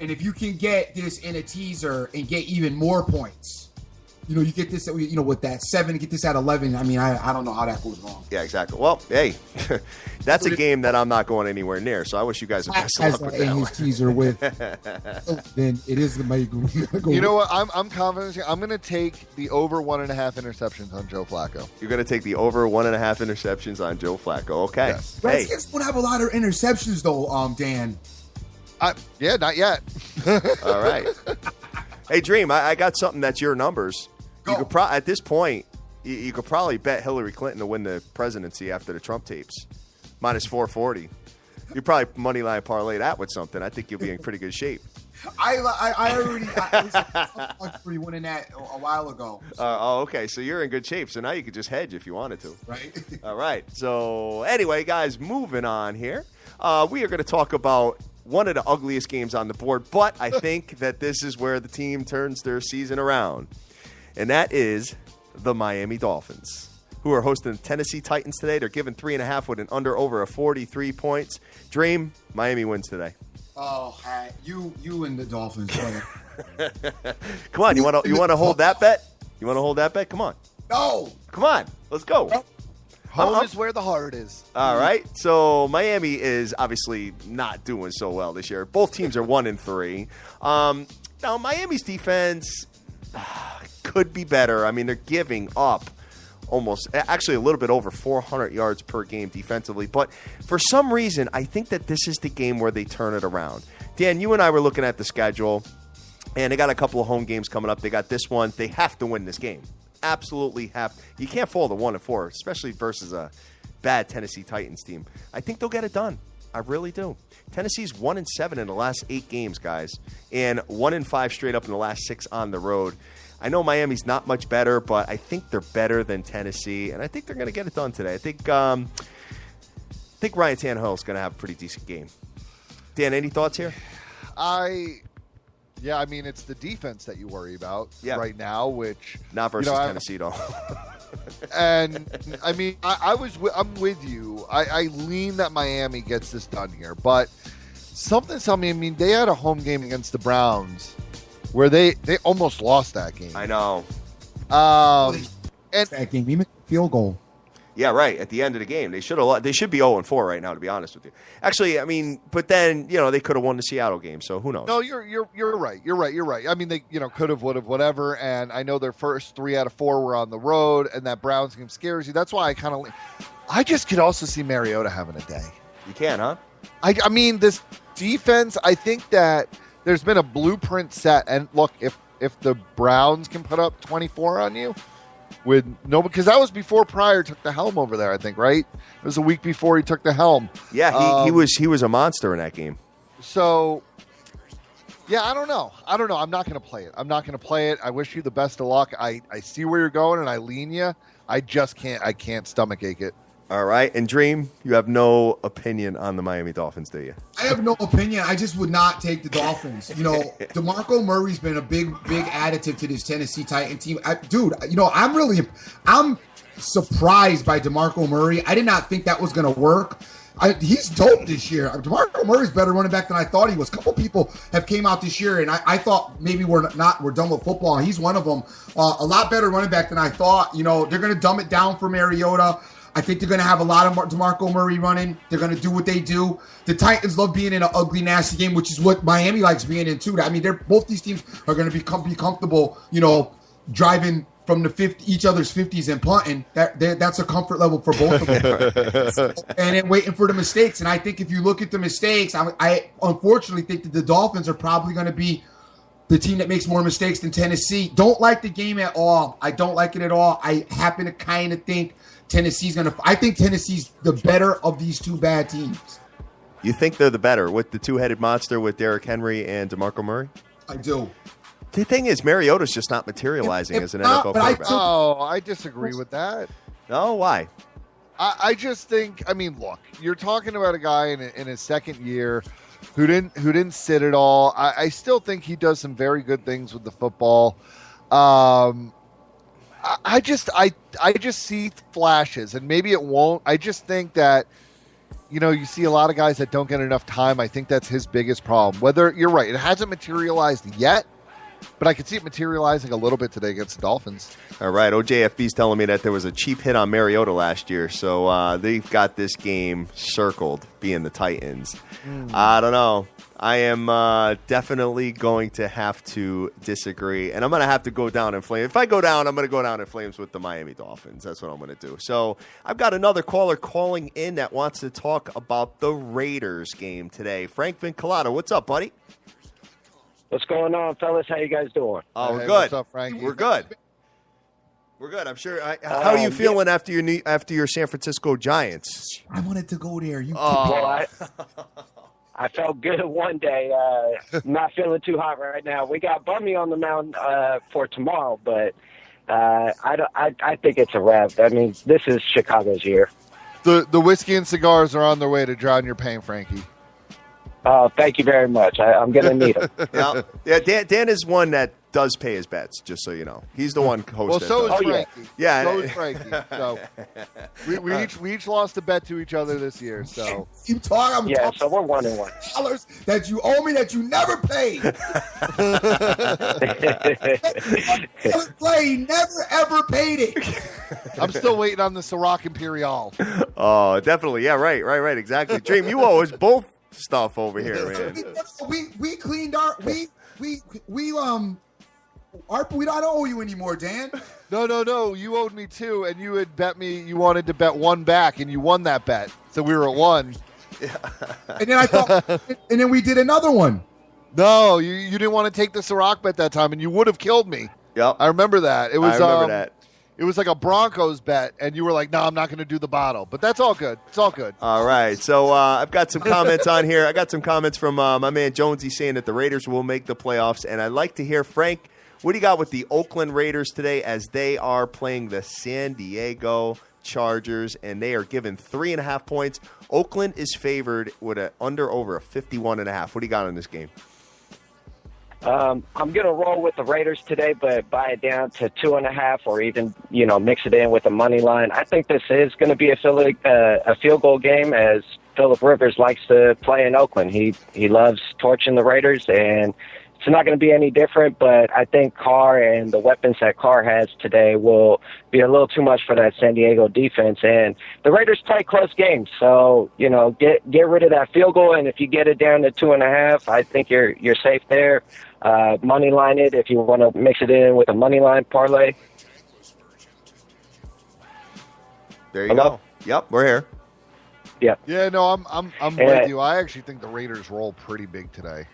D: And if you can get this in a teaser and get even more points, you get this, with that 7, get this at 11. I mean, I don't know how that goes wrong.
C: Yeah, exactly. Well, hey, that's a game that I'm not going anywhere near. So I wish you guys the best of luck with that
D: his teaser with. Then it is the make.
E: You know what? I'm confident. I'm going to take the over 1.5 interceptions on Joe Flacco.
C: You're going to take the over 1.5 interceptions on Joe Flacco. Okay.
E: Yes.
D: Redskins don't have a lot of interceptions though, Dan.
E: Yeah, not yet.
C: All right. Hey, Dream, I got something that's your numbers. You could at this point, you could probably bet Hillary Clinton to win the presidency after the Trump tapes. Minus 440. You probably moneyline parlay that with something. I think you'll be in pretty good shape.
D: I already winning that a while ago.
C: Okay. So you're in good shape. So now you could just hedge if you wanted to.
D: Right.
C: All right. So anyway, guys, moving on here. We are going to talk about one of the ugliest games on the board, but I think that this is where the team turns their season around. And that is the Miami Dolphins, who are hosting the Tennessee Titans today. They're given 3.5 with an under over of 43 points. Dream, Miami wins today.
D: Oh, you and the Dolphins.
C: Come on, you want to hold that bet? You want to hold that bet? Come on.
D: No.
C: Come on, let's go.
E: Home is where the heart is.
C: All right. So Miami is obviously not doing so well this year. Both teams are 1-3. Now Miami's defense could be better. I mean, they're giving up actually a little bit over 400 yards per game defensively. But for some reason, I think that this is the game where they turn it around. Dan, you and I were looking at the schedule, and they got a couple of home games coming up. They got this one. They have to win this game. Absolutely have. You can't fall to 1-4, especially versus a bad Tennessee Titans team. I think they'll get it done. I really do. Tennessee's 1-7 in the last 8 games, guys, and 1-5 straight up in the last 6 on the road. I know Miami's not much better, but I think they're better than Tennessee, and I think they're going to get it done today. I think Ryan Tannehill is going to have a pretty decent game. Dan, any thoughts here?
E: Yeah, I mean, it's the defense that you worry about right now, which
C: not versus Tennessee, though.
E: And I mean, I'm with you. I lean that Miami gets this done here, but something tells me. I mean, they had a home game against the Browns where they almost lost that game.
C: I know.
D: And that game, we made a field goal.
C: Yeah, right. At the end of the game, they should have. They should be 0-4 right now, to be honest with you. Actually, I mean, but then they could have won the Seattle game. So who knows?
E: No, you're right. You're right. I mean, they could have, would have, whatever. And I know their first 3 out of 4 were on the road, and that Browns game scares you. That's why I just could also see Mariota having a day.
C: You can, huh?
E: I mean, this defense. I think that there's been a blueprint set. And look, if the Browns can put up 24 on you, because that was before Pryor took the helm over there, I think, right? It was a week before he took the helm.
C: Yeah, he was a monster in that game.
E: So, yeah, I don't know. I'm not going to play it. I wish you the best of luck. I see where you're going, and I lean you. I just can't. I can't stomach ache it.
C: All right. And Dream, you have no opinion on the Miami Dolphins, do you?
D: I have no opinion. I just would not take the Dolphins. DeMarco Murray's been a big additive to this Tennessee Titan team. I'm surprised by DeMarco Murray. I did not think that was going to work. He's dope this year. DeMarco Murray's better running back than I thought he was. A couple people have came out this year, and I thought maybe we're done with football. He's one of them. A lot better running back than I thought. They're going to dumb it down for Mariota. I think they're going to have a lot of DeMarco Murray running. They're going to do what they do. The Titans love being in an ugly, nasty game, which is what Miami likes being in too. I mean, both these teams are going to be comfortable, driving from each other's 50s and punting. That's a comfort level for both of them. And then waiting for the mistakes. And I think if you look at the mistakes, I unfortunately think that the Dolphins are probably going to be the team that makes more mistakes than Tennessee. Don't like the game at all. I don't like it at all. I happen to kind of think I think Tennessee's the better of these two bad teams.
C: You think they're the better with the two-headed monster with Derrick Henry and DeMarco Murray?
D: I do.
C: The thing is, Mariota's just not materializing as an NFL quarterback.
E: I disagree with that.
C: No, why?
E: I just think, look, you're talking about a guy in his second year who didn't sit at all. I still think he does some very good things with the football. I just see flashes, and maybe it won't. I just think that, you see a lot of guys that don't get enough time. I think that's his biggest problem. Whether you're right, it hasn't materialized yet, but I could see it materializing a little bit today against the Dolphins.
C: All right, OJFB's telling me that there was a cheap hit on Mariota last year, so they've got this game circled, being the Titans. I don't know. I am definitely going to have to disagree, and I'm going to have to go down in flames. If I go down, I'm going to go down in flames with the Miami Dolphins. That's what I'm going to do. So I've got another caller calling in that wants to talk about the Raiders game today. Frank Vinculato, what's up, buddy?
H: What's going on, fellas? How you guys doing?
C: Oh, we're good.
E: What's up, Frank?
C: We're good. We're good. I'm sure. How are you feeling after your San Francisco Giants?
D: I wanted to go there.
H: I felt good one day. Not feeling too hot right now. We got Bummy on the mound for tomorrow, but I think it's a wrap. I mean, this is Chicago's year.
E: The whiskey and cigars are on their way to drown your pain, Frankie.
H: Oh, thank you very much. I'm going to need them.
C: Yeah. Dan is one that does pay his bets, just so you know. He's the one hosting.
E: Well, so is Frankie.
C: Yeah.
E: So is Frankie. So we each lost a bet to each other this year. So
D: you talk.
H: So we're 1-1.
D: Dollars that you owe me that you never paid. Play, never ever paid it.
E: I'm still waiting on the Ciroc Imperial.
C: Oh, definitely. Yeah, right. Exactly. Dream, you owe us both stuff over here, man.
D: We cleaned our we don't owe you anymore, Dan.
E: No. You owed me 2, and you had bet me you wanted to bet 1 back, and you won that bet. So we were at 1.
D: Yeah. And then I thought, and then we did another one.
E: No, you didn't want to take the Ciroc bet that time, and you would have killed me.
C: Yep,
E: I remember that.
C: I remember that.
E: It was like a Broncos bet, and you were like, no, I'm not going to do the bottle. But that's all good. It's all good.
C: All right. So I've got some comments on here. I got some comments from my man Jonesy saying that the Raiders will make the playoffs. And I'd like to hear, Frank, what do you got with the Oakland Raiders today as they are playing the San Diego Chargers, and they are given 3.5 points. Oakland is favored with an over a 51.5. What do you got on this game?
H: I'm going to roll with the Raiders today, but buy it down to 2.5 or even, mix it in with a money line. I think this is going to be a field goal game, as Phillip Rivers likes to play in Oakland. He loves torching the Raiders, and it's not going to be any different, but I think Carr and the weapons that Carr has today will be a little too much for that San Diego defense. And the Raiders play close games, so, get rid of that field goal, and if you get it down to 2.5, I think you're safe there. Money line it if you want to mix it in with a money line parlay.
C: There you go. Yep, we're here.
H: Yeah.
E: Yeah, no, I'm with you. I actually think the Raiders roll pretty big today.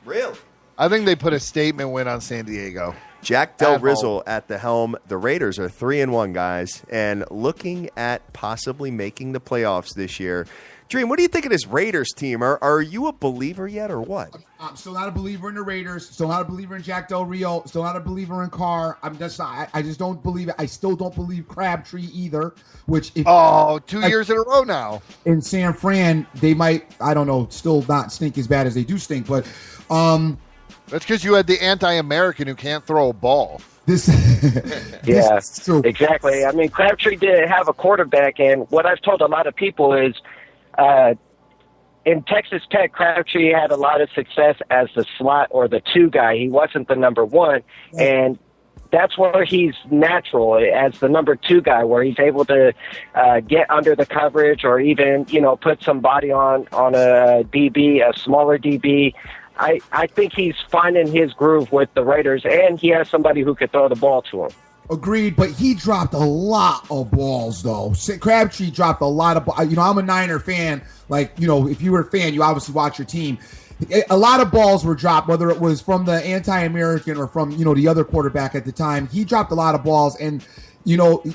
C: Really?
E: I think they put a statement win on San Diego.
C: Jack Del
E: At
C: Rizzo at the helm. The Raiders are 3-1, guys, and looking at possibly making the playoffs this year. Dream, what do you think of this Raiders team? Are you a believer yet, or what?
D: I'm still not a believer in the Raiders. Still not a believer in Jack Del Rio. Still not a believer in Carr. I'm just not. I just don't believe it. I still don't believe Crabtree either. Which, if
E: 2 years in a row now.
D: in San Fran, they might. I don't know. Still not stink as bad as they do stink. But
E: That's because you had the anti-American who can't throw a ball.
D: this.
H: Yeah,
D: this is true.
H: exactly. I mean, Crabtree did have a quarterback, and what I've told a lot of people is in Texas Tech, Crabtree had a lot of success as the slot or the 2 guy. He wasn't the number 1, and that's where he's natural as the number 2 guy, where he's able to get under the coverage or even, put some body on a DB, a smaller DB. I think he's finding his groove with the Raiders, and he has somebody who could throw the ball to him.
D: Agreed, but he dropped a lot of balls, though. Crabtree dropped a lot of balls. I'm a Niner fan. If you were a fan, you obviously watch your team. A lot of balls were dropped, whether it was from the anti-American or from, the other quarterback at the time. He dropped a lot of balls, and,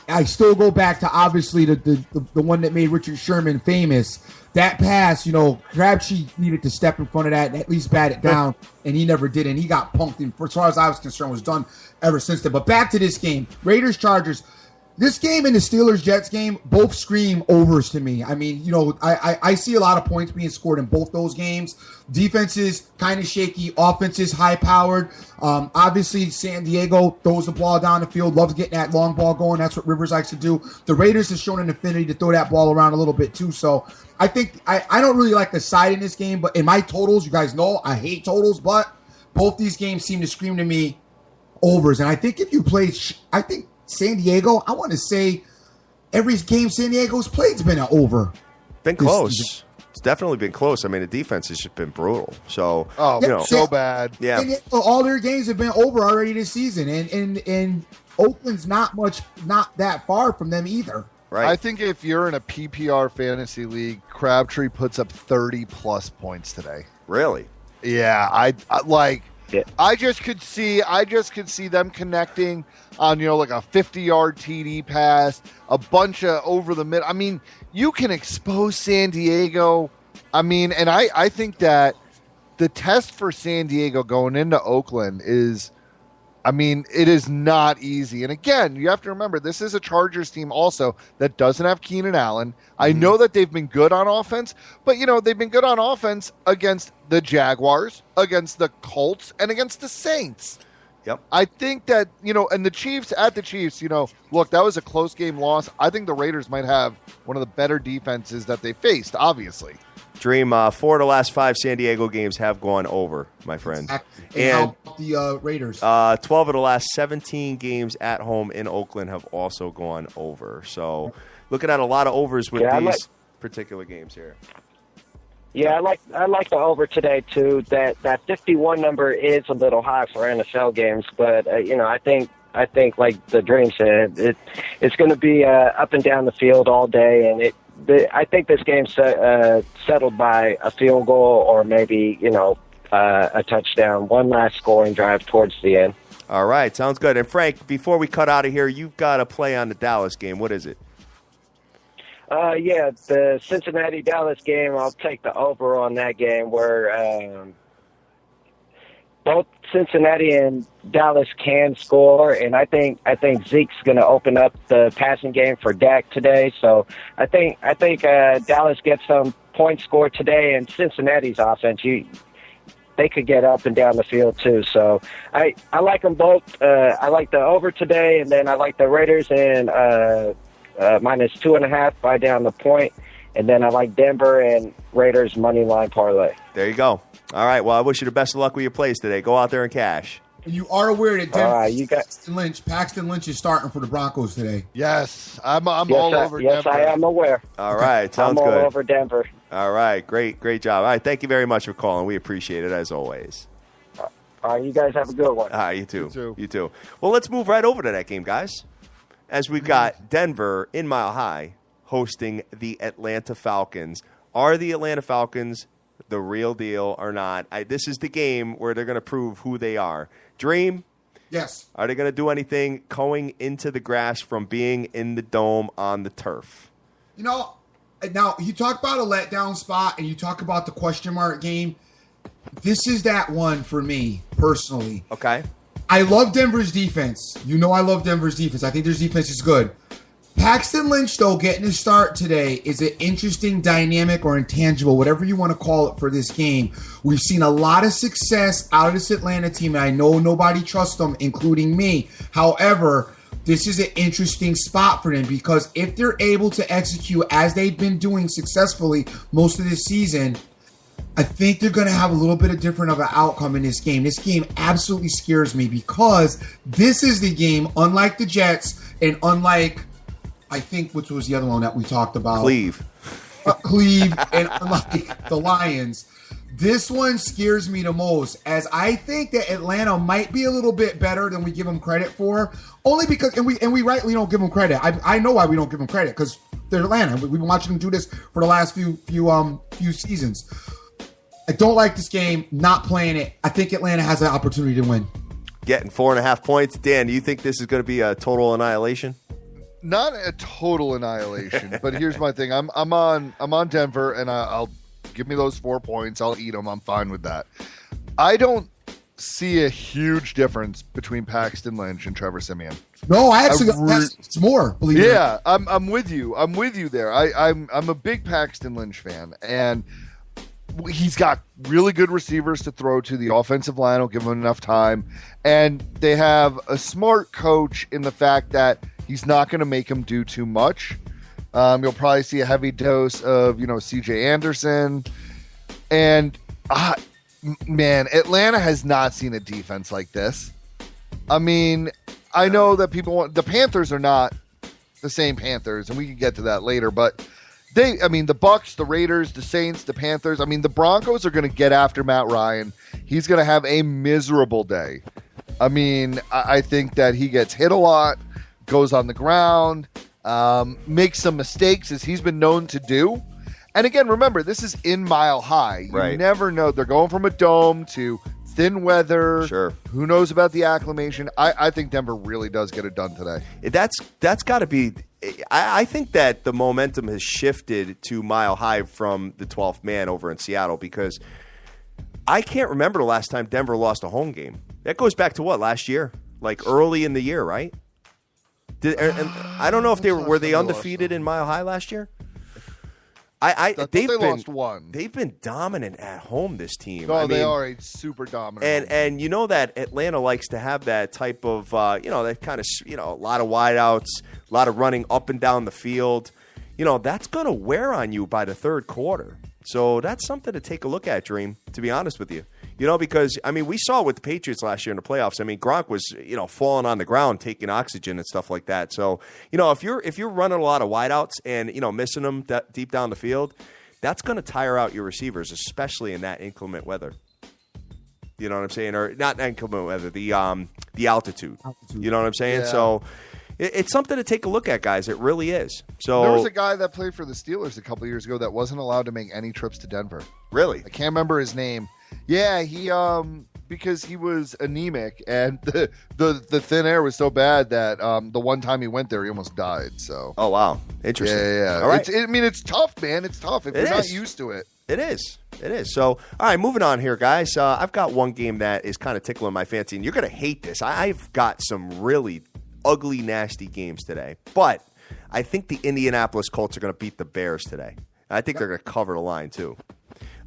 D: I still go back to, obviously, the one that made Richard Sherman famous. That pass, Crabtree needed to step in front of that and at least bat it down, and he never did, and he got punked. And as far as I was concerned, was done ever since then. But back to this game, Raiders-Chargers. This game and the Steelers-Jets game both scream overs to me. I mean, I see a lot of points being scored in both those games. Defense is kind of shaky. Offense is high-powered. Obviously, San Diego throws the ball down the field, loves getting that long ball going. That's what Rivers likes to do. The Raiders have shown an affinity to throw that ball around a little bit, too. So I think I don't really like the side in this game, but in my totals, you guys know I hate totals, but both these games seem to scream to me overs. And I think if you play, San Diego, I want to say every game San Diego's played has been an over.
C: Been close. It's definitely been close. I mean, the defense has just been brutal. So,
E: so bad.
C: Yeah.
D: And all their games have been over already this season. And Oakland's not that far from them either.
C: Right.
E: I think if you're in a PPR fantasy league, Crabtree puts up 30-plus points today.
C: Really?
E: Yeah, I just could see them connecting on, like a 50-yard TD pass, a bunch of over the mid. I mean, you can expose San Diego. I mean, and I think that the test for San Diego going into Oakland is, it is not easy. And again, you have to remember, this is a Chargers team also that doesn't have Keenan Allen. I know that they've been good on offense, but, they've been good on offense against the Jaguars, against the Colts, and against the Saints.
C: Yep.
E: I think that, and the Chiefs, look, that was a close game loss. I think the Raiders might have one of the better defenses that they faced, obviously.
C: Dream, 4 of the last 5 San Diego games have gone over, my friend.
D: And how about the Raiders?
C: 12 of the last 17 games at home in Oakland have also gone over. So looking at a lot of overs with these particular games here.
H: Yeah, I like the over today too. That 51 number is a little high for NFL games, but I think like the Dream said, it's going to be up and down the field all day, and I think this game's settled by a field goal or maybe a touchdown, one last scoring drive towards the end.
C: All right, sounds good. And Frank, before we cut out of here, you've got a play on the Dallas game. What is it?
H: Yeah, the Cincinnati-Dallas game, I'll take the over on that game where both Cincinnati and Dallas can score, and I think Zeke's going to open up the passing game for Dak today. So I think Dallas gets some points scored today, and Cincinnati's offense, they could get up and down the field too. So I like them both. I like the over today, and then I like the Raiders and minus 2.5 by down the point, and then I like Denver and Raiders money line parlay.
C: There you go. All right. Well, I wish you the best of luck with your plays today. Go out there and cash.
D: And you are aware that Denver,
H: you
D: Paxton Lynch is starting for the Broncos today.
E: Yes, I'm all over
H: Denver. Yes, I am aware.
C: All right. Sounds
H: I'm
C: good.
H: all over Denver.
C: All right. Great job. All right. Thank you very much for calling. We appreciate it as always.
H: All right. You guys have a good one.
C: All right. You too. Well, let's move right over to that game, guys. As we've got Denver in Mile High hosting the Atlanta Falcons. Are the Atlanta Falcons the real deal or not? This is the game where they're going to prove who they are. Dream,
D: Yes.
C: Are they going to do anything going into the grass from being in the dome on the turf?
D: You know, now you talk about a letdown spot and you talk about the question mark game. This is that one for me personally.
C: Okay.
D: I love Denver's defense. You know I love Denver's defense. I think their defense is good. Paxton Lynch, though, getting a start today is an interesting dynamic or intangible, whatever you want to call it, for this game. We've seen a lot of success out of this Atlanta team, and I know nobody trusts them, including me. However, this is an interesting spot for them because if they're able to execute as they've been doing successfully most of this season, I think they're going to have a little bit of different of an outcome in this game. This game absolutely scares me because this is the game, unlike the Jets and unlike, I think, which was the other one that we talked about?
C: Cleve,
D: and unlike the Lions. This one scares me the most, as I think that Atlanta might be a little bit better than we give them credit for, only because, and we rightly don't give them credit. I know why we don't give them credit, because they're Atlanta. We've been watching them do this for the last few seasons. I don't like this game, not playing it. I think Atlanta has an opportunity to win.
C: Getting 4.5 points. Dan, do you think this is going to be a total annihilation?
E: Not a total annihilation, but here's my thing. I'm on Denver, and I'll give me those 4 points. I'll eat them. I'm fine with that. I don't see a huge difference between Paxton Lynch and Trevor Siemian.
D: No, I actually it's more. Believe it.
E: Yeah, I'm with you. I'm with you there. I'm a big Paxton Lynch fan, and he's got really good receivers to throw to. The offensive line will give him enough time, and they have a smart coach in the fact that he's not going to make him do too much. You'll probably see a heavy dose of, CJ Anderson. And, man, Atlanta has not seen a defense like this. I mean, I know that the Panthers are not the same Panthers, and we can get to that later, but the Bucks, the Raiders, the Saints, the Panthers, the Broncos are going to get after Matt Ryan. He's going to have a miserable day. I think that he gets hit a lot, goes on the ground, makes some mistakes, as he's been known to do. And again, remember, this is in Mile High. You never know. They're going from a dome to thin weather.
C: Sure.
E: Who knows about the acclimation? I think Denver really does get it done today.
C: That's got to be – I think that the momentum has shifted to Mile High from the 12th man over in Seattle, because I can't remember the last time Denver lost a home game. That goes back to what, last year? Like early in the year, right? And I don't know if were they undefeated in Mile High last year?
E: They lost one.
C: They've been dominant at home, this team.
E: No, they are a super dominant.
C: And you know that Atlanta likes to have that type of that kind of a lot of wideouts, a lot of running up and down the field. That's going to wear on you by the third quarter. So that's something to take a look at, Dream, to be honest with you. Because, we saw with the Patriots last year in the playoffs. Gronk was, falling on the ground, taking oxygen and stuff like that. So, if you're running a lot of wideouts and, missing them deep down the field, that's going to tire out your receivers, especially in that inclement weather. You know what I'm saying? Or not inclement weather, the altitude. You know what I'm saying?
E: Yeah.
C: So it's something to take a look at, guys. It really is. So
E: there was a guy that played for the Steelers a couple years ago that wasn't allowed to make any trips to Denver.
C: Really?
E: I can't remember his name. Yeah, he because he was anemic, and the thin air was so bad that the one time he went there, he almost died. So.
C: Oh wow, interesting.
E: Yeah.
C: All right.
E: It's tough, man. It's tough if you're not used to it.
C: It is. So, all right, moving on here, guys. I've got one game that is kind of tickling my fancy, and you're going to hate this. I've got some really ugly, nasty games today, but I think the Indianapolis Colts are going to beat the Bears today. I think they're going to cover the line too.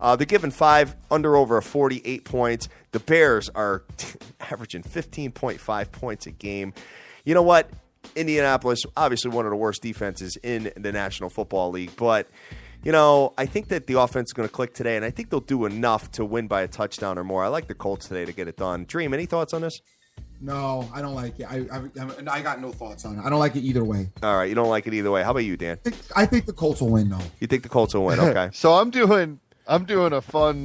C: They're giving 5 under over 48 points. The Bears are averaging 15.5 points a game. You know what? Indianapolis, obviously one of the worst defenses in the National Football League. But, I think that the offense is going to click today, and I think they'll do enough to win by a touchdown or more. I like the Colts today to get it done. Dream, any thoughts on this?
D: No, I don't like it. I got no thoughts on it. I don't like it either way.
C: All right, you don't like it either way. How about you, Dan?
D: I think the Colts will win, though.
C: You think the Colts will win? Okay.
E: So I'm doing a fun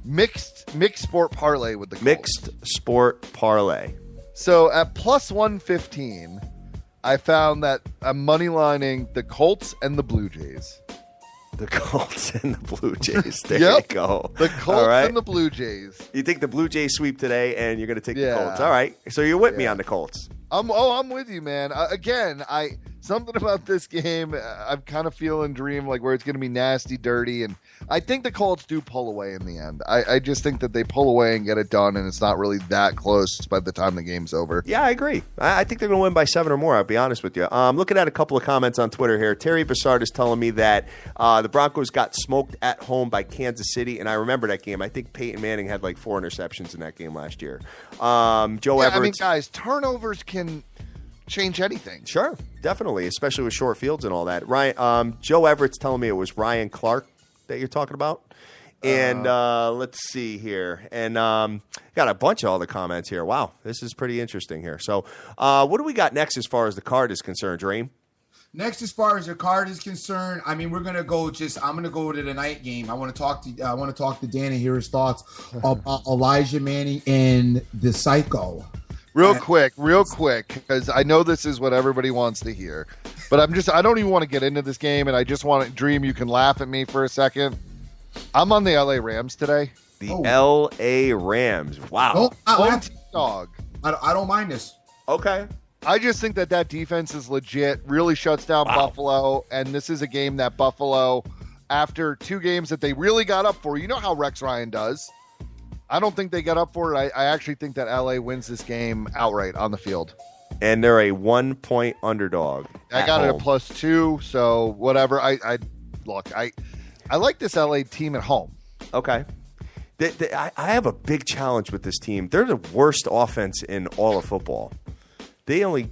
E: mixed sport parlay with the Colts.
C: Mixed sport parlay.
E: So at plus 115, I found that I'm money lining the Colts and the Blue Jays.
C: The Colts and the Blue Jays. There
E: Yep.
C: you go.
E: The Colts
C: All right.
E: and the Blue Jays.
C: You think the Blue Jays sweep today, and you're going to take the
E: Yeah.
C: Colts. All right. So you're with me on the Colts.
E: I'm with you, man. Again, something about this game, I'm kind of feeling dream like where it's going to be nasty, dirty, and I think the Colts do pull away in the end. I just think that they pull away and get it done, and it's not really that close by the time the game's over.
C: Yeah, I agree. I think they're going to win by 7 or more, I'll be honest with you. Looking at a couple of comments on Twitter here. Terry Bassard is telling me that the Broncos got smoked at home by Kansas City, and I remember that game. I think Peyton Manning had like 4 interceptions in that game last year. Joe Everett.
E: I mean, guys, turnovers can change anything.
C: Sure, definitely, especially with short fields and all that. Ryan, Joe Everett's telling me it was Ryan Clark that you're talking about. And let's see here. And got a bunch of all the comments here. Wow, this is pretty interesting here. So what do we got next as far as the card is concerned, Dream?
D: Next, as far as the card is concerned, I mean, we're gonna go. I'm gonna go to the night game. I want to talk to Dan and hear his thoughts about Elijah Manning and the Psycho.
E: Real quick, because I know this is what everybody wants to hear, but I don't even want to get into this game, and I just want to Dream. You can laugh at me for a second. I'm on the LA Rams today.
C: The LA Rams. Wow.
E: Dog.
D: I don't mind this.
C: Okay.
E: I just think that defense is legit, really shuts down Buffalo, and this is a game that Buffalo, after 2 games that they really got up for, you know how Rex Ryan does. I don't think they got up for it. I actually think that LA wins this game outright on the field.
C: And they're a 1-point underdog.
E: I got it at +2, so whatever. I like this LA team at home.
C: Okay. I have a big challenge with this team. They're the worst offense in all of football. They only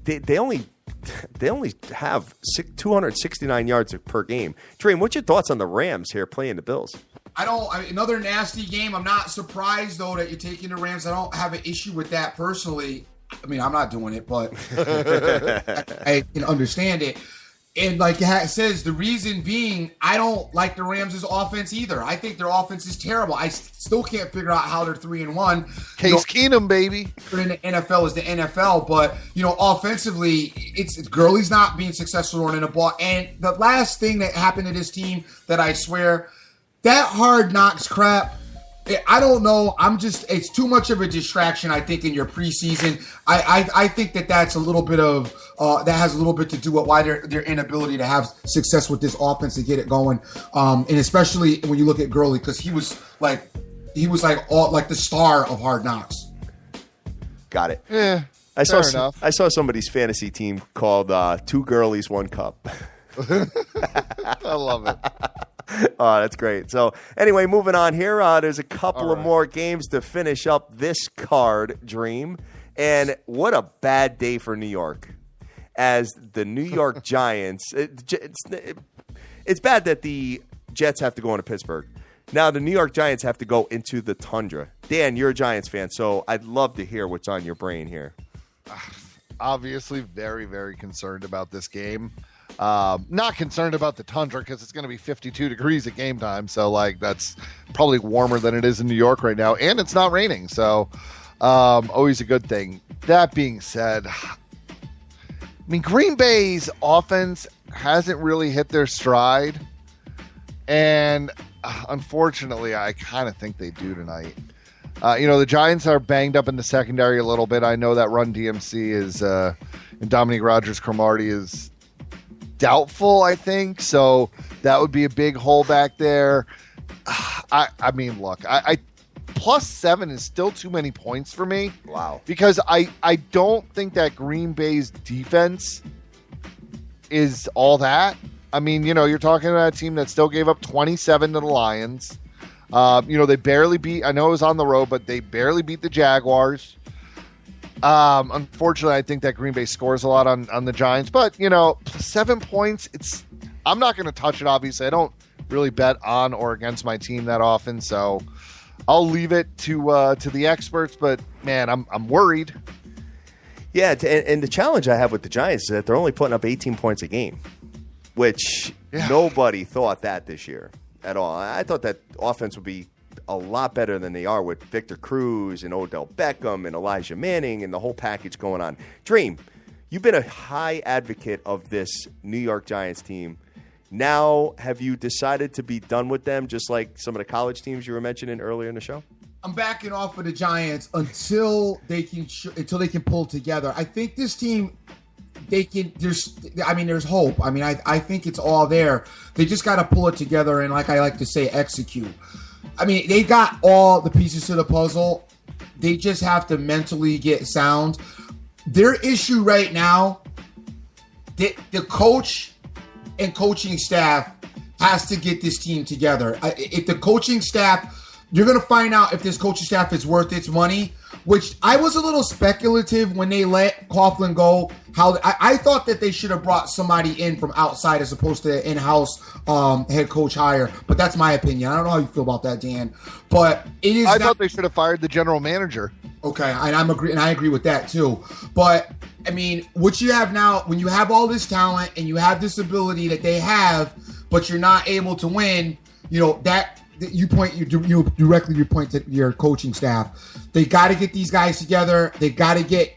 C: have 269 yards per game. Dream, what's your thoughts on the Rams here playing the Bills?
D: Another nasty game. I'm not surprised, though, that you're taking the Rams. I don't have an issue with that personally. I mean, I'm not doing it, but I can understand it. And like it says, the reason being, I don't like the Rams' offense either. I think their offense is terrible. I still can't figure out how they're 3-1.
E: Case Keenum, baby.
D: In the NFL is the NFL, but offensively, it's Gurley's not being successful running the ball. And the last thing that happened to this team that I swear, that Hard Knocks crap. I don't know. It's too much of a distraction, I think, in your preseason. I think that's a little bit of that has a little bit to do with why their inability to have success with this offense to get it going. And especially when you look at Gurley, because he was like the star of Hard Knocks.
C: Got it.
E: Yeah.
C: I saw somebody's fantasy team called 2 Girlies, 1 Cup.
E: I love it.
C: Oh, that's great. So anyway, moving on here. There's a couple of more games to finish up this card, Dream. And what a bad day for New York. As the New York Giants, it's bad that the Jets have to go into Pittsburgh. Now the New York Giants have to go into the tundra. Dan, you're a Giants fan, so I'd love to hear what's on your brain here.
E: Obviously, very, very concerned about this game. Not concerned about the tundra because it's going to be 52 degrees at game time. So, that's probably warmer than it is in New York right now. And it's not raining. So, always a good thing. That being said, Green Bay's offense hasn't really hit their stride. And unfortunately, I kind of think they do tonight. The Giants are banged up in the secondary a little bit. I know that Run DMC is, and Dominique Rodgers-Cromartie is doubtful, I think. So that would be a big hole back there. I mean, look, I +7 is still too many points for me.
C: Wow.
E: Because I don't think that Green Bay's defense is all that. I mean, you're talking about a team that still gave up 27 to the Lions. They barely beat, I know it was on the road, but they barely beat the Jaguars. Unfortunately, I think that Green Bay scores a lot on the Giants, but +7 points. I'm not going to touch it. Obviously, I don't really bet on or against my team that often, so I'll leave it to the experts. But man, I'm worried.
C: Yeah, and the challenge I have with the Giants is that they're only putting up 18 points a game, which nobody thought that this year at all. I thought that offense would be a lot better than they are with Victor Cruz and Odell Beckham and Elijah Manning and the whole package going on. Dream, you've been a high advocate of this New York Giants team. Now, have you decided to be done with them, just like some of the college teams you were mentioning earlier in the show?
D: I'm backing off of the Giants until they can pull together. I think this team, there's hope. I mean, I think it's all there. They just got to pull it together and, like I like to say, execute. I mean, they got all the pieces to the puzzle. They just have to mentally get sound. Their issue right now, the coach and coaching staff has to get this team together. If the coaching staff, you're going to find out if this coaching staff is worth its money, which I was a little speculative when they let Coughlin go. I thought that they should have brought somebody in from outside as opposed to an in-house head coach hire. But that's my opinion. I don't know how you feel about that, Dan. But I
E: thought they should have fired the general manager.
D: Okay, and I agree with that too. But I mean, what you have now, when you have all this talent and you have this ability that they have, but you're not able to win, that. You directly point to your coaching staff. They got to get these guys together. They got to get,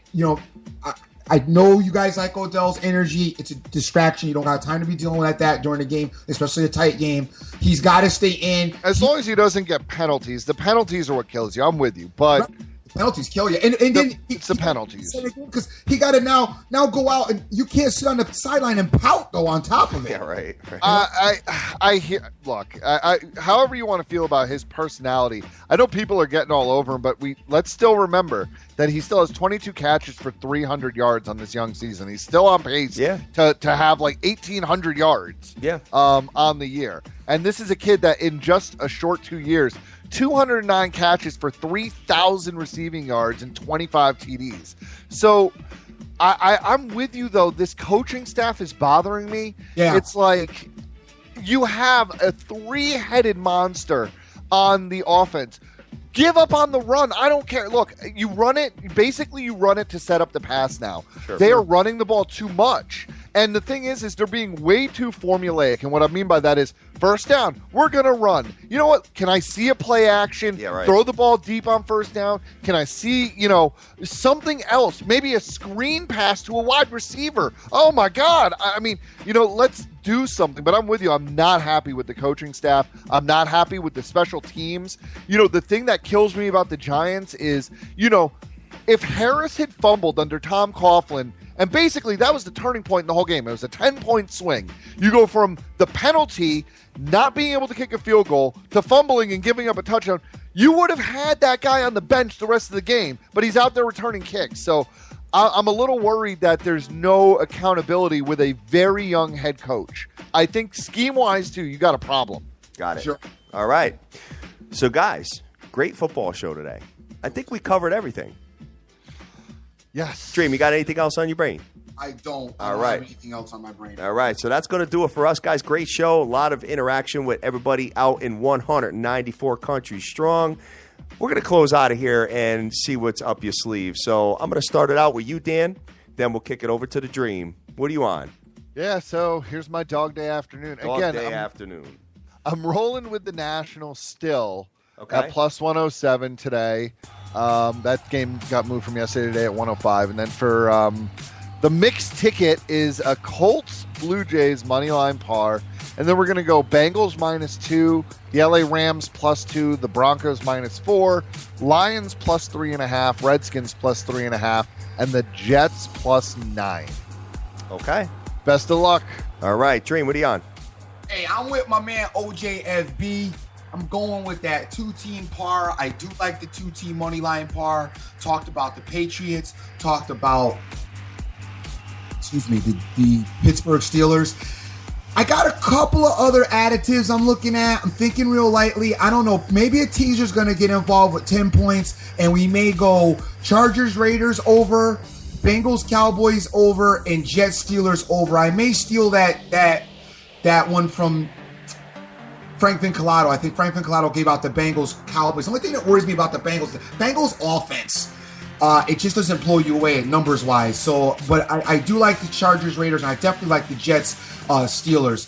D: I know you guys like Odell's energy. It's a distraction. You don't have time to be dealing with that during the game, especially a tight game. He's got to stay in.
E: As long as he doesn't get penalties. The penalties are what kills you. I'm with you, but
D: penalties kill you, and then
E: it's the penalties
D: because he got to now go out, and you can't sit on the sideline and pout though on top of it.
C: Yeah, right.
E: I hear. Look, however you want to feel about his personality, I know people are getting all over him, but let's still remember that he still has 22 catches for 300 yards on this young season. He's still on pace to have like 1,800 yards on the year, and this is a kid that in just a short 2 years. 209 catches for 3,000 receiving yards and 25 TDs. So I'm with you, though. This coaching staff is bothering me. Yeah. It's like you have a three-headed monster on the offense. Give up on the run. I don't care. Look, you run it. Basically, you run it to set up the pass now. Sure. They are running the ball too much. And the thing is they're being way too formulaic. And what I mean by that is, first down, we're going to run. You know what? Can I see a play action? Yeah, right. Throw the ball deep on first down? Can I see, something else? Maybe a screen pass to a wide receiver. Oh, my God. I mean, let's do something. But I'm with you. I'm not happy with the coaching staff. I'm not happy with the special teams. The thing that kills me about the Giants is, if Harris had fumbled under Tom Coughlin, and basically, that was the turning point in the whole game. It was a 10-point swing. You go from the penalty, not being able to kick a field goal, to fumbling and giving up a touchdown. You would have had that guy on the bench the rest of the game, but he's out there returning kicks. So I'm a little worried that there's no accountability with a very young head coach. I think scheme-wise, too, you got a problem.
C: Got it. Sure. All right. So, guys, great football show today. I think we covered everything.
E: Yes.
C: Dream, you got anything else on your brain?
D: I don't.
C: All right.
D: Have anything else on my brain.
C: All right. So that's going to do it for us, guys. Great show. A lot of interaction with everybody out in 194 countries strong. We're going to close out of here and see what's up your sleeve. So I'm going to start it out with you, Dan. Then we'll kick it over to the Dream. What are you on?
E: Yeah, so here's my dog day afternoon.
C: Afternoon.
E: I'm rolling with the Nationals still at plus 107 today. That game got moved from yesterday today at 105. And then for the mixed ticket is a Colts Blue Jays moneyline par. And then we're going to go Bengals -2, the LA Rams +2, the Broncos -4, Lions +3.5, Redskins +3.5, and the Jets +9.
C: Okay.
E: Best of luck.
C: All right. Dream, what are you on?
D: Hey, I'm with my man OJFB. I'm going with that two-team par. I do like the two-team money line par. Talked about the Patriots. Talked about, the Pittsburgh Steelers. I got a couple of other additives I'm looking at. I'm thinking real lightly. I don't know. Maybe a teaser's going to get involved with 10 points, and we may go Chargers, Raiders over, Bengals, Cowboys over, and Jets, Steelers over. I may steal that one from Frank Vinculato. I think Frank Vinculato gave out the Bengals, Cowboys. The only thing that worries me about the Bengals offense, it just doesn't blow you away numbers-wise. So, but I do like the Chargers, Raiders, and I definitely like the Jets, Steelers.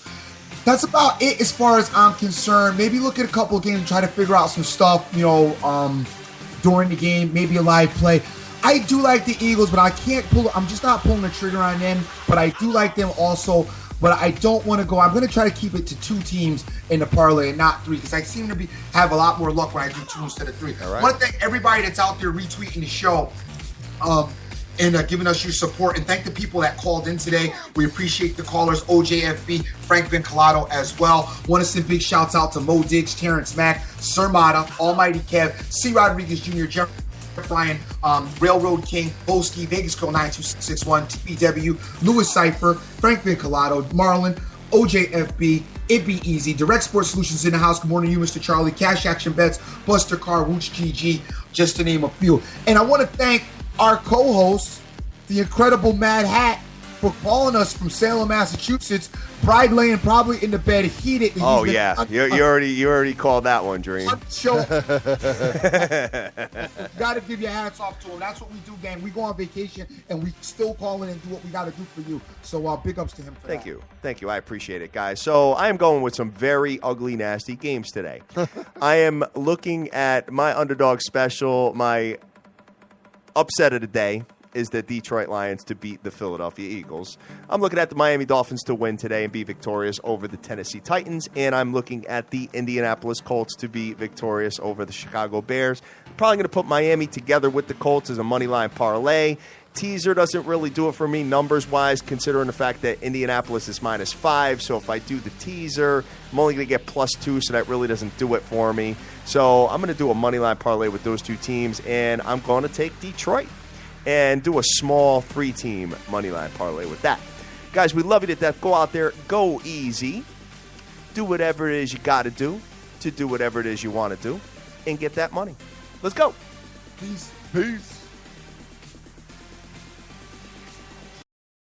D: That's about it as far as I'm concerned. Maybe look at a couple of games and try to figure out some stuff, during the game, maybe a live play. I do like the Eagles, but I'm just not pulling the trigger on them. But I do like them also. but I don't want to go. I'm going to try to keep it to 2 teams in the parlay and not 3 because I seem to have a lot more luck when I do 2 instead of 3.
C: All right.
D: I want to thank everybody that's out there retweeting the show. And giving us your support. And thank the people that called in today. We appreciate the callers, OJFB, Frank Vincalato as well. Want to send big shouts out to Mo Diggs, Terrence Mack, Sir Mata, Almighty Kev, C. Rodriguez Jr., Jeff Ryan, Railroad King, Boski, Vegas Girl 9261, TPW, Lewis Cypher, Frank Vincalato, Marlon, OJFB, It Be Easy, Direct Sports Solutions in the house. Good morning to you, Mr. Charlie, Cash Action Bets, Buster Carr, Wooch GG, just to name a few. And I want to thank our co-host, the incredible Mad Hat, for calling us from Salem, Massachusetts. Pride laying probably in the bed, heated.
C: Oh yeah, you already called that one, Dream.
D: Show. Got to give your hats off to him. That's what we do, gang. We go on vacation and we still call in and do what we got to do for you. So big ups to him for that.
C: Thank you. I appreciate it, guys. So I am going with some very ugly, nasty games today. I am looking at my underdog special, my upset of the day is the Detroit Lions to beat the Philadelphia Eagles. I'm looking at the Miami Dolphins to win today and be victorious over the Tennessee Titans, and I'm looking at the Indianapolis Colts to be victorious over the Chicago Bears. I'm probably going to put Miami together with the Colts as a moneyline parlay. Teaser doesn't really do it for me numbers-wise, considering the fact that Indianapolis is -5. So if I do the teaser, I'm only going to get +2, so that really doesn't do it for me. So I'm going to do a moneyline parlay with those 2 teams, and I'm going to take Detroit and do a small 3-team moneyline parlay with that. Guys, we love you to death. Go out there. Go easy. Do whatever it is you got to do whatever it is you want to do and get that money. Let's go.
D: Peace.
E: Peace.